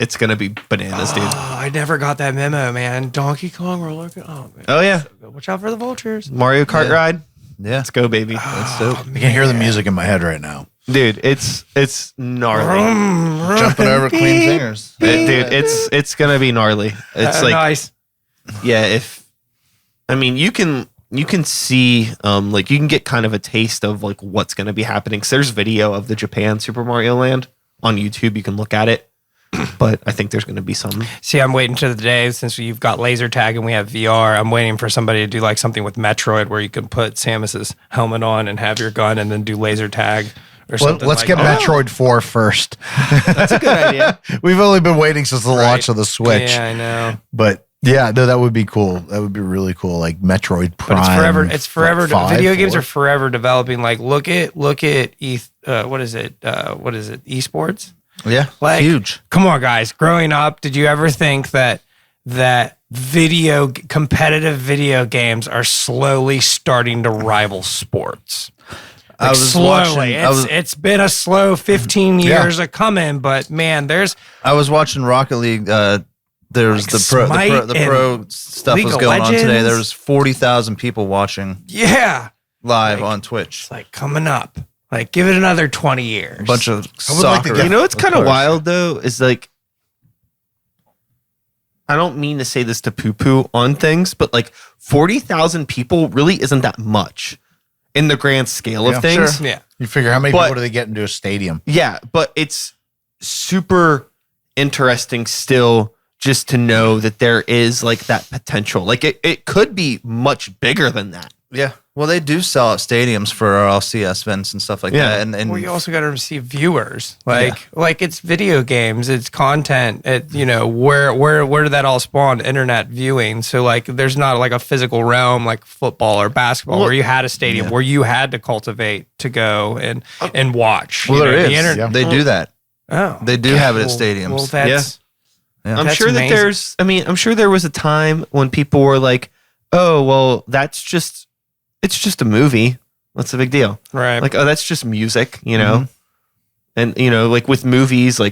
it's gonna be bananas, dude. I never got that memo, man. Donkey Kong roller. Oh, man. Oh yeah, So good. Watch out for the vultures. Mario Kart ride. Yeah. Let's go, baby. That's dope. I can hear the music in my head right now. Dude, it's gnarly. Jumping over clean fingers. Dude, it's gonna be gnarly. It's nice. yeah. You can see you can get kind of a taste of what's gonna be happening. 'Cause there's video of the Japan Super Mario Land on YouTube. You can look at it, but I think there's gonna be some. See, I'm waiting to the day since you've got laser tag and we have VR. I'm waiting for somebody to do something with Metroid where you can put Samus's helmet on and have your gun and then do laser tag or something. Let's get Metroid 4 first. That's a good idea. We've only been waiting since the launch of the Switch. Yeah, I know. But yeah, no, that would be cool. That would be really cool. Like Metroid Prime. But it's forever. Video games 4. are forever developing. Look at what is it? Esports. Yeah. Huge. Come on, guys. Growing up, did you ever think that competitive video games are slowly starting to rival sports? It's been a slow 15 years of coming, but man, I was watching Rocket League. There's the pro stuff League was of going on today. Legends. There was 40,000 people watching live on Twitch. it's coming up. Give it another 20 years. A bunch of I would like to soccer. get- You know what's kind of course. wild though is I don't mean to say this to poo poo on things, but 40,000 people really isn't that much in the grand scale Yeah, of things. sure. Yeah. You figure how many But- people do they get into a stadium? Yeah, but it's super interesting still just to know that there is that potential. It could be much bigger than that. Yeah. Well, they do sell out stadiums for our LCS events and stuff like Yeah. that. And Well, you also got to receive viewers. It's video games, it's content. Where did that all spawn? Internet viewing. So there's not a physical realm like football or basketball where you had a stadium where you had to cultivate to go and watch. well, there is. The internet. They do that. Oh, They do have it at stadiums. Well, that's Yeah. I'm That's sure amazing. I'm sure there was a time when people were like, "Oh, well, it's just a movie. What's the big deal?" right. Oh, that's just music, And with movies, oh,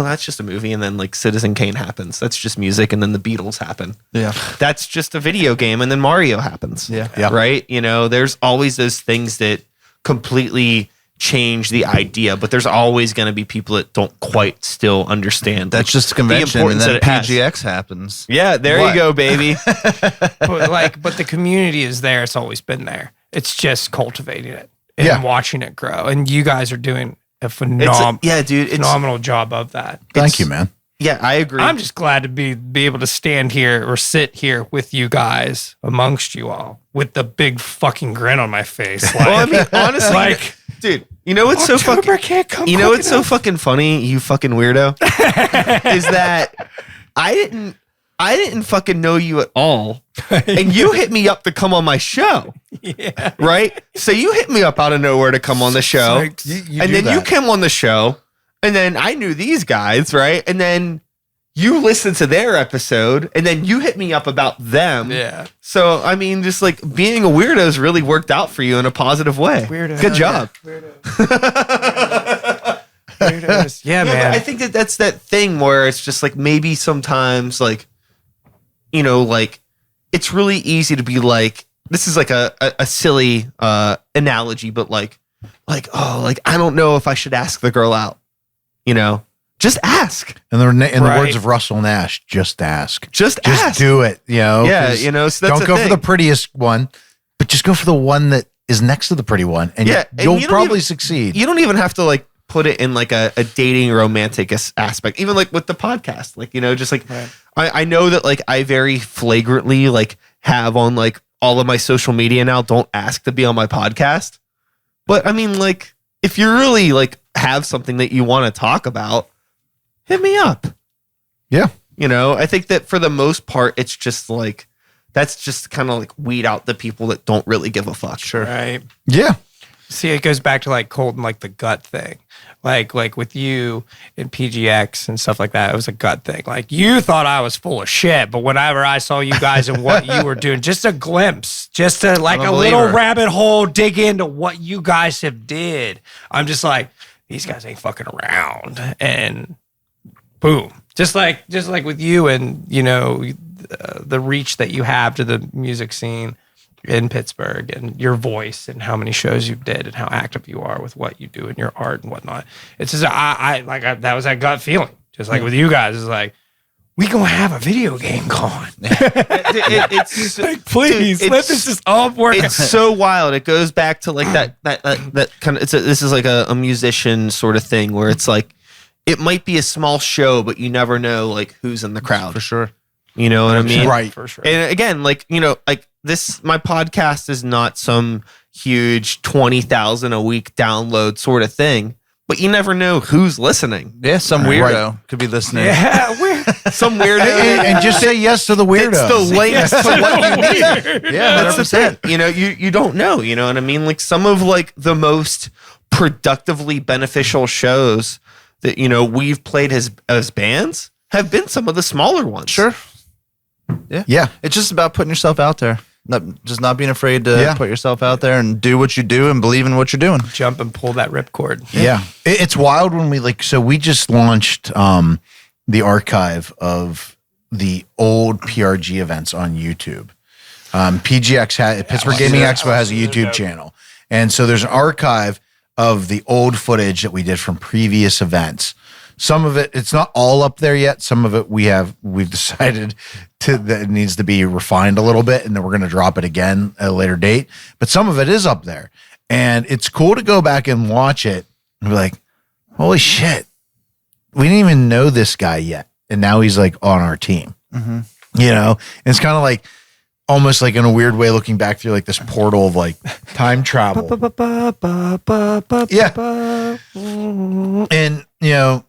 that's just a movie, and then Citizen Kane happens. That's just music, and then the Beatles happen. Yeah. That's just a video game, and then Mario happens. Yeah. Yeah. Right? There's always those things that completely change the idea, but there's always going to be people that don't quite still understand. That's just a convention, and importance then that it has. PGX happens. Yeah, there What? you go, baby. but the community is there. It's always been there. It's just cultivating it and Yeah. watching it grow. And you guys are doing a Yeah, dude. phenomenal job of that. Thank you, man. Yeah, I agree. I'm just glad to be able to stand here or sit here with you guys amongst you all with the big fucking grin on my face. well, I mean, honestly, dude, you know what's so October fucking can't come You know quick what's so enough. fucking funny, you fucking weirdo, is that I didn't fucking know you at all, and you hit me up to come on my show. Yeah. Right? So you hit me up out of nowhere to come on the show, Like, You and do then you that. came on the show, and then I knew these guys, right? And then you listen to their episode and then you hit me up about them. Yeah. So, I mean, just like being a weirdo's really worked out for you in a positive way. Weirdo. Good job. Weirdos. Yeah, But man. I think that's that thing where it's just like maybe sometimes like, you know, like it's really easy to be like, this is like a silly analogy, but like, oh, like, I don't know if I should ask the girl out, you know? Just ask. And in the Right. words of Russell Nash, just ask. Just Just ask. do it. You know? Yeah, 'cause you know, so that's don't the go thing. for the prettiest one, but just go for the one that is next to the pretty one, and Yeah, and you'll you don't probably even- succeed. You don't even have to like put it in like a dating romantic aspect, even like with the podcast, like, you know, just like Right. I know that like I very flagrantly like have on like all of my social media now, don't ask to be on my podcast. But I mean, like, if you really like have something that you want to talk about, hit me up. Yeah. You know, I think that for the most part, it's just like, that's just kind of like weed out the people that don't really give a fuck. Sure. Right. Yeah. See, it goes back to like Colton, like the gut thing. Like with you and PGX and stuff like that, it was a gut thing. Like you thought I was full of shit, but whenever I saw you guys and what you were doing, just a glimpse, just a like I'm a a little believer. rabbit hole, dig into what you guys have did. I'm just like, these guys ain't fucking around, and boom, just like with you and you know the reach that you have to the music scene in Pittsburgh and your voice and how many shows you did and how active you are with what you do in your art and whatnot. It's just that was that gut feeling. Just like with you guys, it's like we gonna have a video game con. It's Like, please dude, let this just all work. It's so wild. It goes back to like that kind of. This is like a musician sort of thing where it's like it might be a small show, but you never know like who's in the crowd. For sure. You know what I mean? Right. for sure. And again, like, you know, like this, my podcast is not some huge 20,000 a week download sort of thing, but you never know who's listening. Yeah, some Right. weirdo could be listening. Yeah, we're Some weirdo. and just say yes to the It's the weirdos. links to what you need. Yeah, That's the 100%. thing. You know, you don't know. You know what I mean? Like some of like the most productively beneficial shows that, you know, we've played as bands have been some of the smaller ones. Sure. Yeah. It's just about putting yourself out there. Not being afraid to Yeah. put yourself out there and do what you do and believe in what you're doing. jump and pull that ripcord. Yeah. It's wild when we like, so we just launched the archive of the old PRG events on YouTube. Pittsburgh Gaming Expo has a YouTube channel. And so there's an archive of the old footage that we did from previous events. Some of it, it's not all up there yet. Some of it we've decided that it needs to be refined a little bit, and then we're going to drop it again at a later date. But some of it is up there. And it's cool to go back and watch it and be like, holy shit, we didn't even know this guy yet. And now he's like on our team. You know, and it's kind of like almost like in a weird way looking back through like this portal of like time travel. Yeah. And, you know,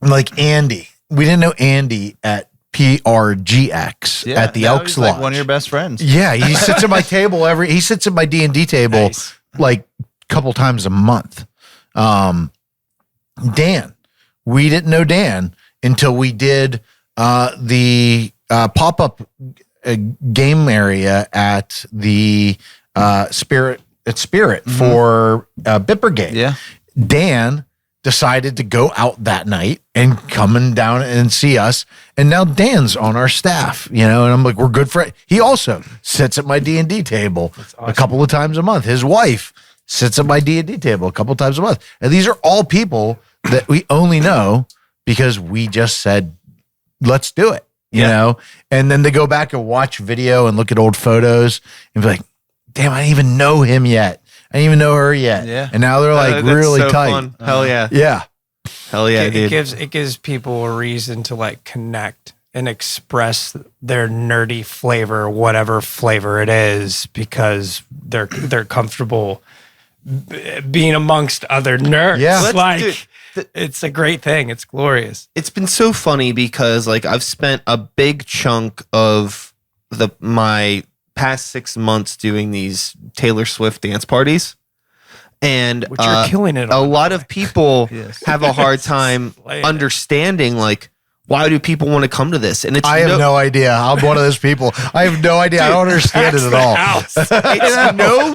like Andy, we didn't know Andy at PRGX at the now Elks he's like Lodge. one of your best friends. Yeah, he sits at my table he sits at my D&D table Nice. like a couple times a month. Dan, we didn't know Dan until we did the pop-up game area at the Spirit for Bit Brigade. Yeah. Dan decided to go out that night and coming down and see us. And now Dan's on our staff, you know, and I'm like, we're good friends. He also sits at my D&D table a couple of times a month. His wife sits at my D&D table a couple of times a month. And these are all people that we only know because we just said, let's do it, you know? And then they go back and watch video and look at old photos and be like, damn, I didn't even know him yet. I didn't even know her yet. Yeah. And now they're like That's really so tight. fun. Hell yeah. Yeah. Hell yeah, it dude. gives people a reason to like connect and express their nerdy flavor, whatever flavor it is, because they're comfortable being amongst other nerds. Yeah. Let's like do it. it's a great thing. It's glorious. It's been so funny because like I've spent a big chunk of my past 6 months doing these Taylor Swift dance parties, and Which you're killing it a on, lot of people Yes. have a hard time Slaying it. understanding like why do people want to come to this? And it's I have no idea. I'm one of those people. I have no idea. I don't understand it at all.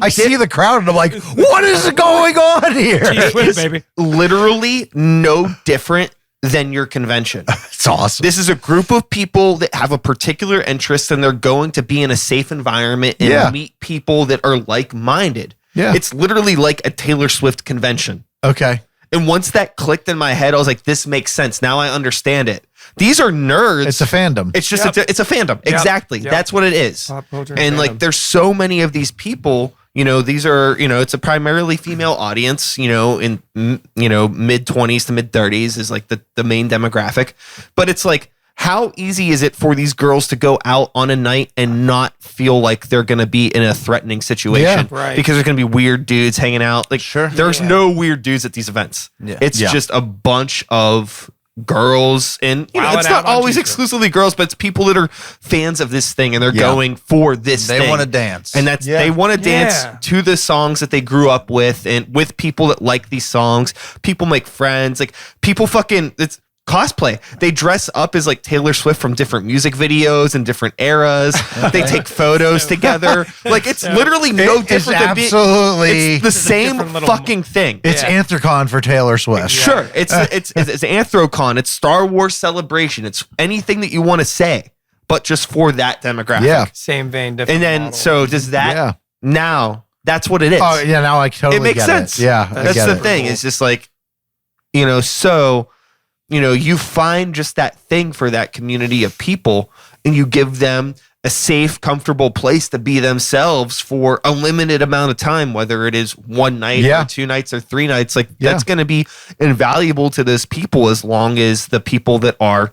I see the crowd and I'm like, what is going on here? It's baby. literally no different than your convention. It's awesome. This is a group of people that have a particular interest and they're going to be in a safe environment and meet people that are like-minded. Yeah. It's literally like a Taylor Swift convention. Okay. And once that clicked in my head, I was like, this makes sense. Now I understand it. These are nerds. It's a fandom. It's just, it's a fandom. Exactly. Yep. That's what it is. Pop culture And like, fandom. there's so many of these people, these are, it's a primarily female audience, in, mid 20s to mid 30s is like the main demographic. But it's like, how easy is it for these girls to go out on a night and not feel like they're going to be in a threatening situation? Yeah, right. Because there's going to be weird dudes hanging out. Like, there's no weird dudes at these events. Yeah. It's just a bunch of girls, and Wilding it's out not on always Tuesday. exclusively girls, but it's people that are fans of this thing and they're going for this They thing. want to dance. And that's they want to dance to the songs that they grew up with and with people that like these songs. People make friends. Like people it's cosplay. They dress up as like Taylor Swift from different music videos and different eras. They take photos together. Like it's literally no different than absolutely it's the same different little- fucking thing. It's Anthrocon for Taylor Swift. Sure. It's Anthrocon. It's Star Wars Celebration. It's anything that you want to say, but just for that demographic. Yeah. Same vein, different And then, model. so does that Yeah. now? That's what it is. Oh yeah, now I totally It makes get sense. It. Yeah, I That's get the it. thing. It's just like, you find just that thing for that community of people and you give them a safe, comfortable place to be themselves for a limited amount of time, whether it is one night or 2 nights or 3 nights. Like that's going to be invaluable to those people as long as the people that are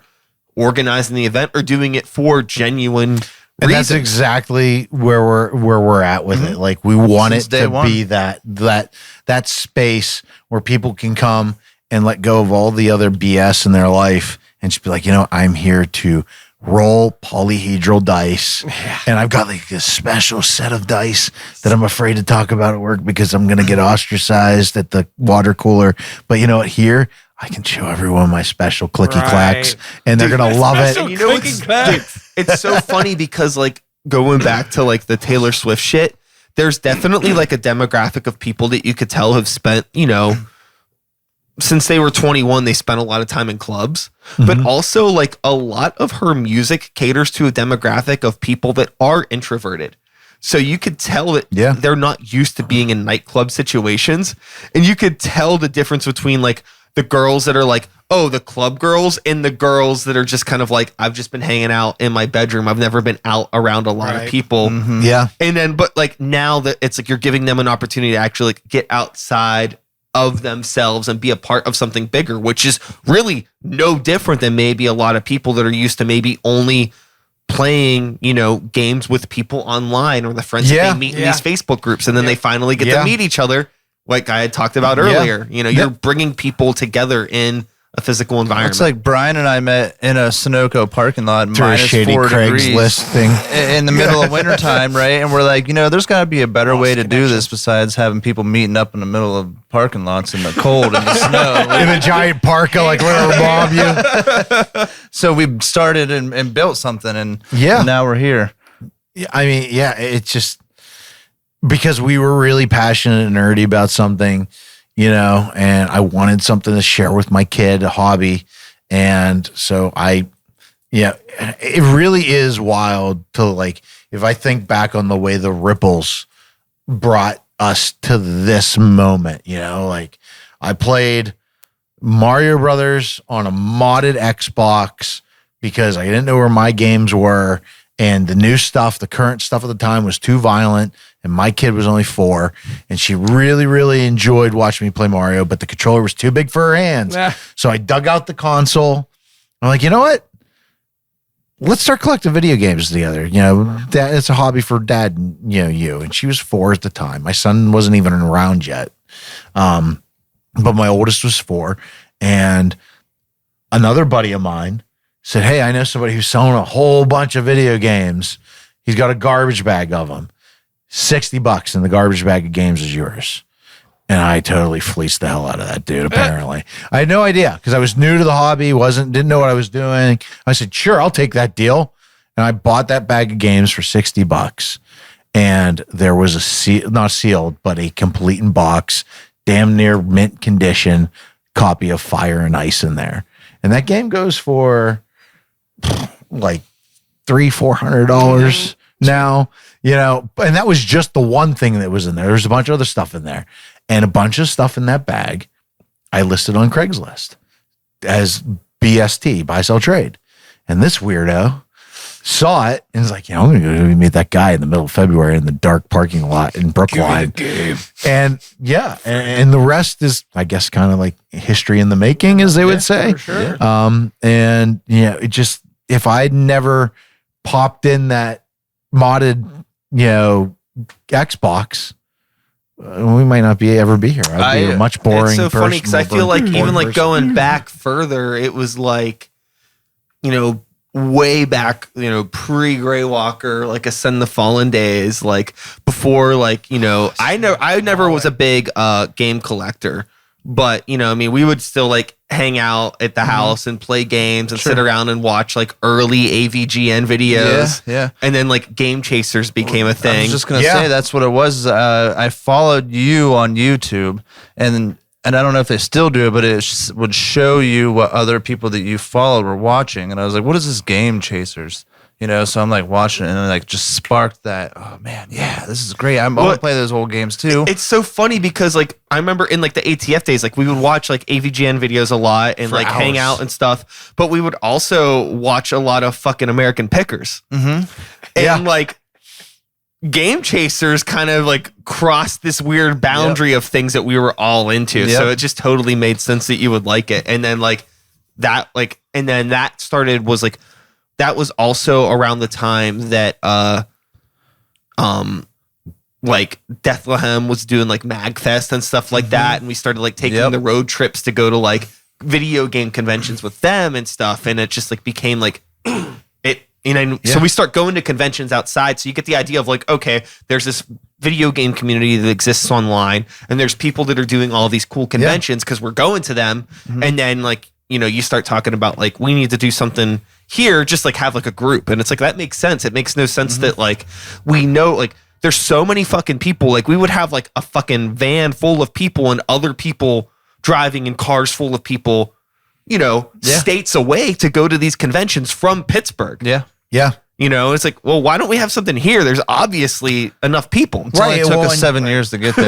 organizing the event are doing it for genuine And reasons. that's exactly where we're at with it. Like we want Since it day to one. be that space where people can come and let go of all the other BS in their life and just be like, I'm here to roll polyhedral dice. And I've got like this special set of dice that I'm afraid to talk about at work because I'm going to get ostracized at the water cooler. But you know what? Here, I can show everyone my special clicky clacks and they're going to love it. special You know what's it's so funny because like going back to like the Taylor Swift shit, there's definitely like a demographic of people that you could tell have spent, since they were 21, they spent a lot of time in clubs, but also like a lot of her music caters to a demographic of people that are introverted. So you could tell that they're not used to being in nightclub situations. And you could tell the difference between like the girls that are like, oh, the club girls and the girls that are just kind of like, I've just been hanging out in my bedroom. I've never been out around a lot of people. Yeah. And then, but like now that it's like you're giving them an opportunity to actually like get outside of themselves and be a part of something bigger, which is really no different than maybe a lot of people that are used to maybe only playing, games with people online or the friends that they meet in these Facebook groups. And then they finally get to meet each other. Like I had talked about earlier, you're bringing people together in a physical environment. It's like Brian and I met in a Sunoco parking lot, Through a minus shady 4 degrees Craigslist thing. in the middle of wintertime, right? And we're like, there's got to be a better way to do this besides having people meeting up in the middle of parking lots in the cold and the snow. In a giant parka, like we're going to rob you. So we started and built something, and Yeah. now we're here. I mean, it's just because we were really passionate and nerdy about something, and I wanted something to share with my kid, a hobby. And so it really is wild to like, if I think back on the way the ripples brought us to this moment, like I played Mario Brothers on a modded Xbox because I didn't know where my games were. And the new stuff, the current stuff at the time was too violent. And my kid was only 4. And she really, really enjoyed watching me play Mario, but the controller was too big for her hands. So I dug out the console. I'm like, you know what? Let's start collecting video games together. That it's a hobby for dad and, you. And she was 4 at the time. My son wasn't even around yet. But my oldest was 4. And another buddy of mine said, hey, I know somebody who's selling a whole bunch of video games. He's got a garbage bag of them. $60 and the garbage bag of games is yours. And I totally fleeced the hell out of that dude, apparently. I had no idea because I was new to the hobby, didn't know what I was doing. I said, sure, I'll take that deal. And I bought that bag of games for $60. And there was not sealed, but a complete in box, damn near mint condition copy of Fire and Ice in there. And that game goes for like $300-$400 now, and that was just the one thing that was in there. There's a bunch of other stuff in there. And a bunch of stuff in that bag I listed on Craigslist as BST, buy, sell, trade. And this weirdo saw it and was like, I'm going to go meet that guy in the middle of February in the dark parking lot in Brookline. And and the rest is, I guess, kind of like history in the making, as they would say. For sure. And it just, if I'd never popped in that modded, Xbox, we might not ever be here. I'd be a much boring. It's so person, funny because I feel like even like going back further, it was like, way back, pre-Grey Walker, like Ascend the Fallen days, like before, like I never was a big game collector, but we would still like hang out at the house and play games and sit around and watch like early AVGN videos. Yeah. And then like Game Chasers became a thing. I was just gonna say that's what it was. I followed you on YouTube, and I don't know if they still do it, but it would show you what other people that you followed were watching, and I was like, "What is this Game Chasers?" So I'm like watching it, and it like just sparked that. Oh man, yeah, this is great. I want to play those old games too. It's so funny because like I remember in like the ATF days, like we would watch like AVGN videos a lot and like hang out and stuff, but we would also watch a lot of fucking American Pickers. And like Game Chasers kind of like crossed this weird boundary of things that we were all into. So it just totally made sense that you would like it. And then like that, like, and then that started was like, that was also around the time that, like Bethlehem was doing like MagFest and stuff like that. And we started like taking the road trips to go to like video game conventions with them and stuff. And it just like became like, so we start going to conventions outside. So you get the idea of like, okay, there's this video game community that exists online, and there's people that are doing all these cool conventions because we're going to them. And then like, you start talking about like, we need to do something here, just like have like a group. And it's like, that makes sense. It makes no sense that like, we know like there's so many fucking people. Like we would have like a fucking van full of people and other people driving in cars full of people, states away to go to these conventions from Pittsburgh. Yeah. It's like, well, why don't we have something here? There's obviously enough people. It took us 7 years to get there.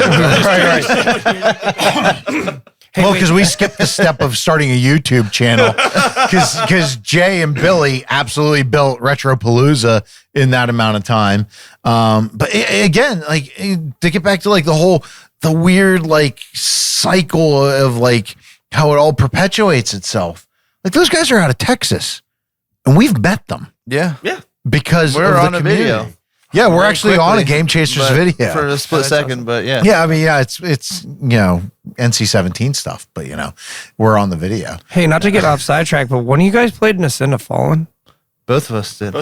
Well, because we skipped the step of starting a YouTube channel because Jay and Billy absolutely built Retropalooza in that amount of time. But again, like to get back to like the weird like cycle of like how it all perpetuates itself. Like those guys are out of Texas and we've met them. Yeah. Because we're of on the a community. video. Yeah, we're actually on a Game Chasers video for a split second, awesome. But yeah. Yeah, I mean, it's NC-17 stuff, but we're on the video. Hey, not to get off sidetrack, but when you guys played in Ascend of Fallen? Both of us did.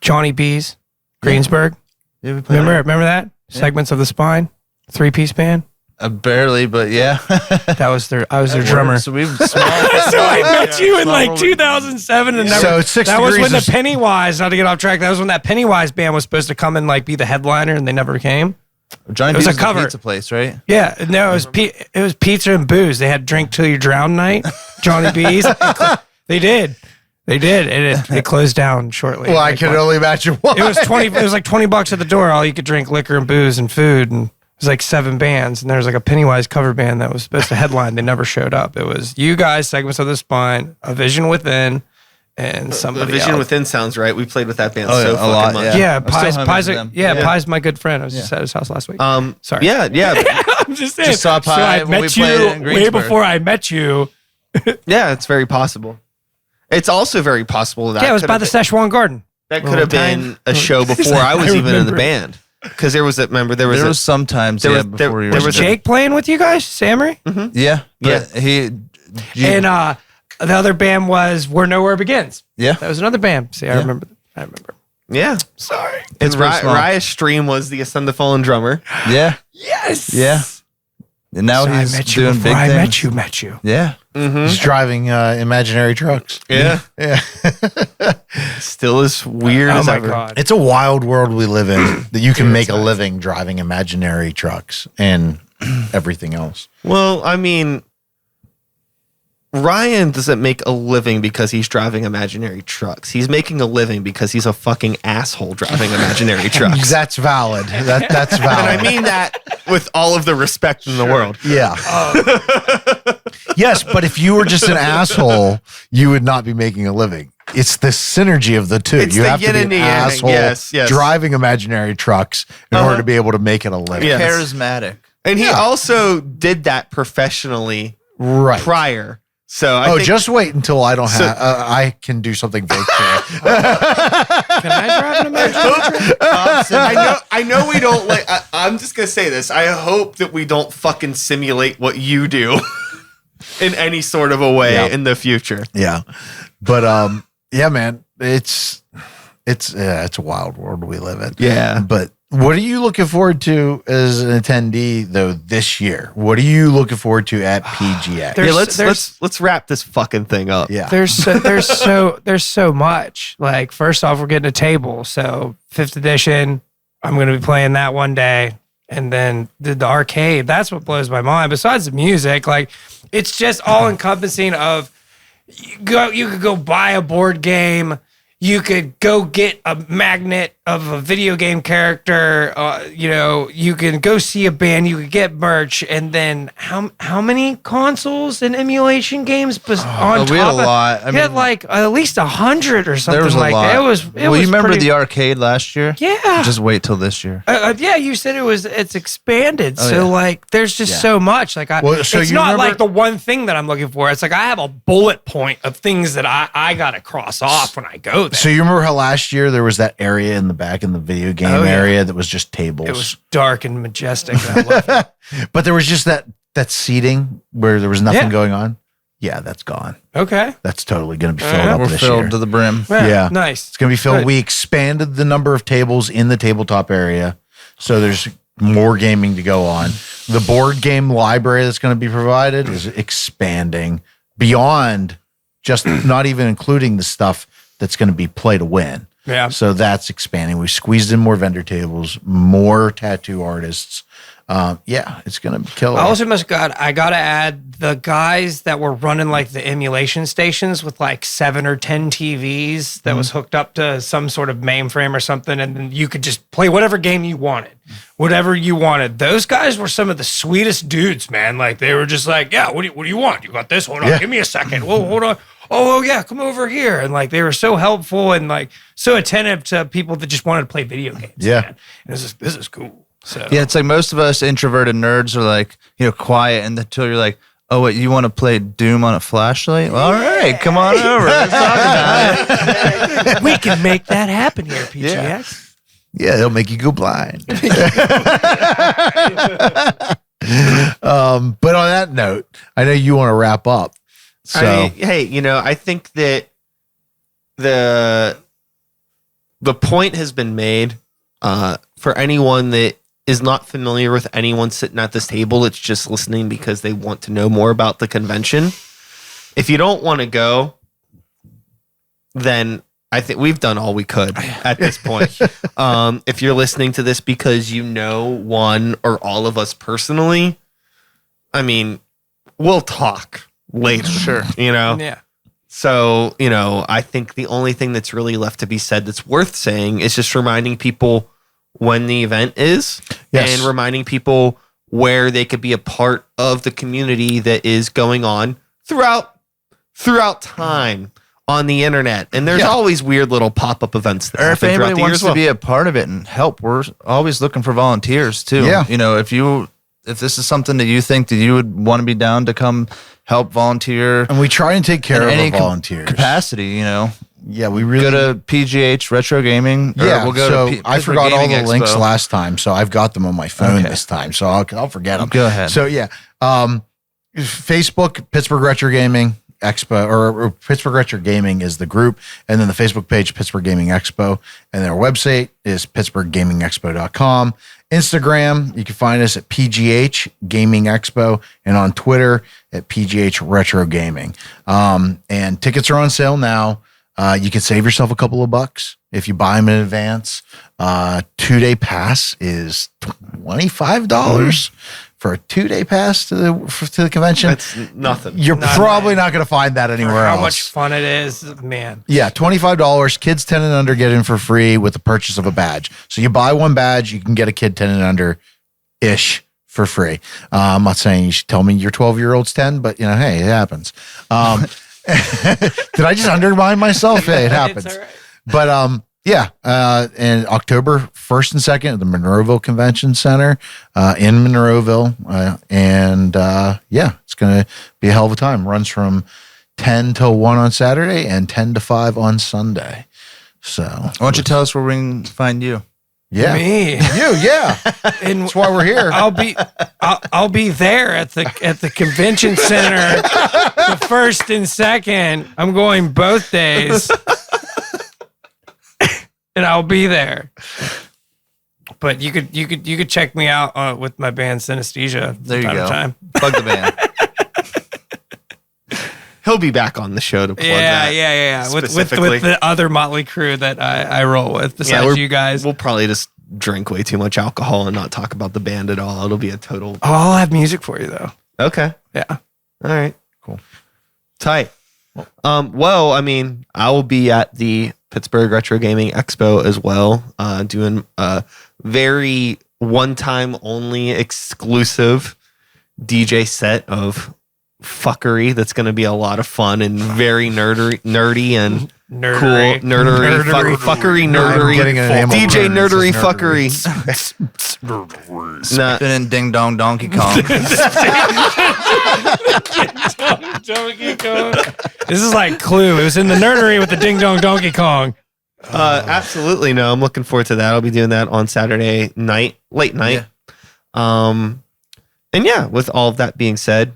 Johnny B's, Greensburg. Yeah, we played. Remember that? Yeah. Segments of the Spine, 3-piece band. Barely, but yeah. I was their drummer. So we've so I met you in like 2007, and so it's 6 that was when the Pennywise. Not to get off track, that was when that Pennywise band was supposed to come and like be the headliner, and they never came. Johnny B's was a cover. Pizza place, right? Yeah, no, it was pizza and booze. They had drink till you drown night. Johnny B's. They did, and it closed down shortly. Well, I can only imagine why. It was like $20 at the door. All you could drink liquor and booze and food and. It was like 7 bands, and there was like a Pennywise cover band that was supposed to headline. They never showed up. It was you guys, Segments of the Spine, A Vision Within, and somebody A Vision else. Within sounds right. We played with that band so fucking lot, much. Yeah, Pie's my good friend. I was just at his house last week. Sorry. Yeah. I'm just saying. Just saw Pie so I when met we played in you way Greensburg. before I met you. Yeah, it's very possible. It's also very possible that it was by the Szechuan Garden. That could have been a show before I was even in the band. Because there was sometimes before you was Jake playing with you guys, Samory? Mm-hmm. Yeah. And the other band was Where Nowhere Begins. Yeah. That was another band. See, I remember. Yeah. Sorry. And Raya Stream was the Ascend the Fallen drummer. Yeah. Yes. Yeah. And now So he's I met you doing before big I things. met you. Yeah. He's driving imaginary trucks. Yeah. Yeah. Still as weird Oh as my ever. God. It's a wild world we live in that you can Dude, make a it's nuts. living driving imaginary trucks and everything else. Well, I mean, Ryan doesn't make a living because he's driving imaginary trucks. He's making a living because he's a fucking asshole driving imaginary trucks. That's valid. That's valid. And I mean that with all of the respect in the world. yeah. Yes, but if you were just an asshole, you would not be making a living. It's the synergy of the two. It's You the have to yin be and an the yang. asshole Yes, yes. driving imaginary trucks in order to be able to make it a living. Yeah. Yes. Charismatic. And he also did that professionally Right. prior. So I think, just wait until I don't So- have. I can do something fake. Can I drive an imaginary truck? I know we don't like. I'm just gonna say this. I hope that we don't fucking simulate what you do in any sort of a way Yeah. in the future. Yeah, but yeah, man, it's a wild world we live in. Yeah. But what are you looking forward to as an attendee though this year? What are you looking forward to at PGA? Let's wrap this fucking thing up. Yeah, There's so much. Like, first off, we're getting a table. So 5th edition, I'm going to be playing that one day. And then the arcade, that's what blows my mind. Besides the music, like, it's just all encompassing of you could go buy a board game. You could go get a magnet of a video game character. You can go see a band. You could get merch, and then how many consoles and emulation games? On top we had a of- lot. I we had mean, like at least 100 or something There was a like lot. that. It was. Well, you remember pretty, the arcade last year? Yeah. Just wait till this year. Yeah, you said it's expanded. Oh, So yeah. like, there's just so much. Like, Well, so it's you not remember- like the one thing that I'm looking for. It's like I have a bullet point of things that I gotta cross off when I go there. So you remember how last year there was that area in the back in the video game Oh, yeah. area that was just tables? It was dark and majestic. And I loved it. but there was just that seating where there was nothing Yeah. going on. Yeah, that's gone. Okay. That's totally going to be filled up We're this filled year. to the brim. Yeah. Nice. It's going to be filled. Good. We expanded the number of tables in the tabletop area. So there's more gaming to go on. The board game library that's going to be provided is expanding beyond just not even including the stuff that's going to be play to win. Yeah. So that's expanding. We squeezed in more vendor tables, more tattoo artists. Yeah, it's going to be killer. I also I gotta add the guys that were running like the emulation stations with like 7 or 10 TVs that was hooked up to some sort of mainframe or something, and then you could just play whatever game you wanted, whatever you wanted. Those guys were some of the sweetest dudes, man. Like, they were just like, yeah, what do you want? You got this? Hold on, Yeah. give me a second. Whoa, hold on. Oh yeah, come over here. And like, they were so helpful and like so attentive to people that just wanted to play video games. Yeah. man. And this is cool. So Yeah, it's like most of us introverted nerds are like, quiet until you're like, oh, what, you want to play Doom on a flashlight? Well, all right, come on over. Let's talk about it. we can make that happen here, PGX. Yeah, they'll make you go blind. But on that note, I know you want to wrap up. So I think that the point has been made for anyone that is not familiar with anyone sitting at this table. It's just listening because they want to know more about the convention. If you don't want to go, then I think we've done all we could at this point. If you're listening to this because you know one or all of us personally, I mean, we'll talk later. Sure. Yeah. So, I think the only thing that's really left to be said that's worth saying is just reminding people when the event is and reminding people where they could be a part of the community that is going on throughout time on the internet. And there's always weird little pop-up events that Or if happen throughout anybody the year wants as well. to be a part of it and help, we're always looking for volunteers too. Yeah. If this is something that you think that you would want to be down to come help volunteer and we try and take care in of any our volunteers. capacity, Yeah, we really go to PGH Retro Gaming. or Yeah, we'll go so to I Pittsburgh forgot all the Gaming links Expo. last time, so I've got them on my phone Okay. this time, so I'll forget them. Go ahead. So Facebook, Pittsburgh Retro Gaming, Expo or Pittsburgh Retro Gaming is the group. And then the Facebook page, Pittsburgh Gaming Expo. And their website is pittsburghgamingexpo.com. Instagram, you can find us at PGH Gaming Expo, and on Twitter at PGH Retro Gaming. And tickets are on sale now. You can save yourself a couple of bucks if you buy them in advance. 2-day pass is $25 for a 2-day pass to the convention. That's nothing. You're probably not going to find that anywhere else. How much fun it is, man. Yeah, $25. Kids 10 and under get in for free with the purchase of a badge. So you buy one badge, you can get a kid 10 and under-ish for free. I'm not saying you should tell me your 12-year-old's 10, but, hey, it happens. Did I just undermine myself? Hey, it happens. It's all right. But and October 1st and 2nd at the Monroeville Convention Center in Monroeville. It's going to be a hell of a time. Runs from 10 till 1 on Saturday and 10 to 5 on Sunday. So Why don't you tell us where we can find you? yeah. Me. You, yeah. And That's why we're here. I'll be there at the convention center the 1st and 2nd. I'm going both days. And I'll be there. But you could check me out with my band Synesthesia. There you from go. time to time. Plug the band. He'll be back on the show to plug that. Yeah. With specifically. the other motley crew that I roll with besides you guys. We'll probably just drink way too much alcohol and not talk about the band at all. It'll be a total. Oh, I'll have music for you though. Okay. Yeah. All right. Cool. Tight. I will be at the Pittsburgh Retro Gaming Expo as well, doing a very one-time only exclusive DJ set of fuckery that's going to be a lot of fun and very nerdy and Nerdery. cool nerdery. Fuckery nerdery. I'm getting an enamel DJ burn. It nerdery says fuckery. Nah, Spinning Ding Dong Donkey Kong. Donkey Kong. This is like Clue. It was in the nerdery with the Ding Dong Donkey Kong. absolutely no. I'm looking forward to that. I'll be doing that on Saturday night, late night. And with all of that being said,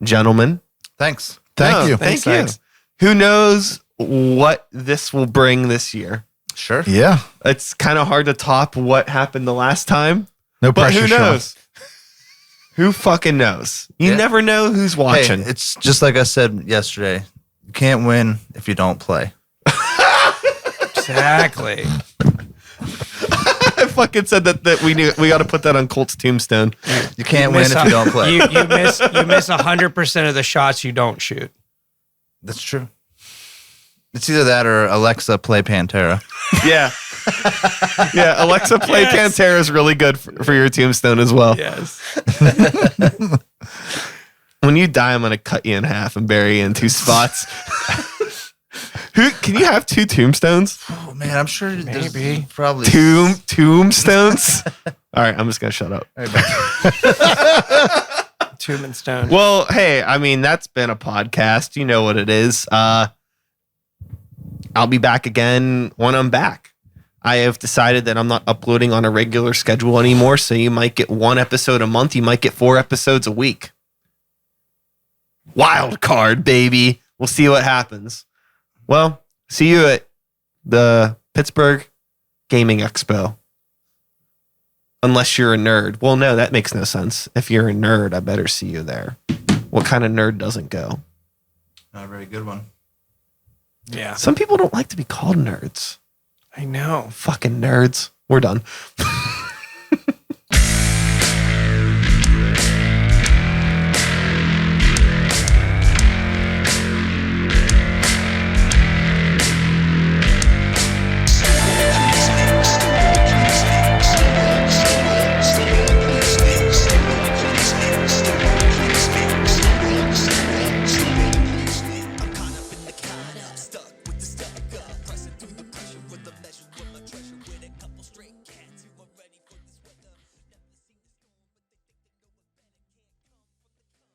gentlemen, Thanks. Thank you. Thank you. Thanks. Who knows what this will bring this year? Sure. Yeah. It's kind of hard to top what happened the last time, No but pressure, who Sean. knows? Who fucking knows? You Yeah. never know who's watching. Hey, it's just like I said yesterday. You can't win if you don't play. Exactly. I fucking said that we got to put that on Colt's tombstone. You can't win if you don't play. You miss 100% of the shots you don't shoot. That's true. It's either that or Alexa play Pantera. Yeah. Yeah, Alexa play Yes. Pantera is really good for your tombstone as well. Yes. When you die, I'm going to cut you in half and bury you in 2 spots. Who can you have 2 tombstones? Oh man, I'm sure there's Maybe. probably Tombstones? All right, I'm just going to shut up. Tomb and Stone. Well, hey, that's been a podcast. You know what it is. I'll be back again when I'm back. I have decided that I'm not uploading on a regular schedule anymore, so you might get 1 episode a month. You might get 4 episodes a week. Wild card, baby. We'll see what happens. Well, see you at the Pittsburgh Gaming Expo. Unless you're a nerd. Well, no, that makes no sense. If you're a nerd, I better see you there. What kind of nerd doesn't go? not a very good one. Yeah. Some people don't like to be called nerds. I know. Fucking nerds. We're done.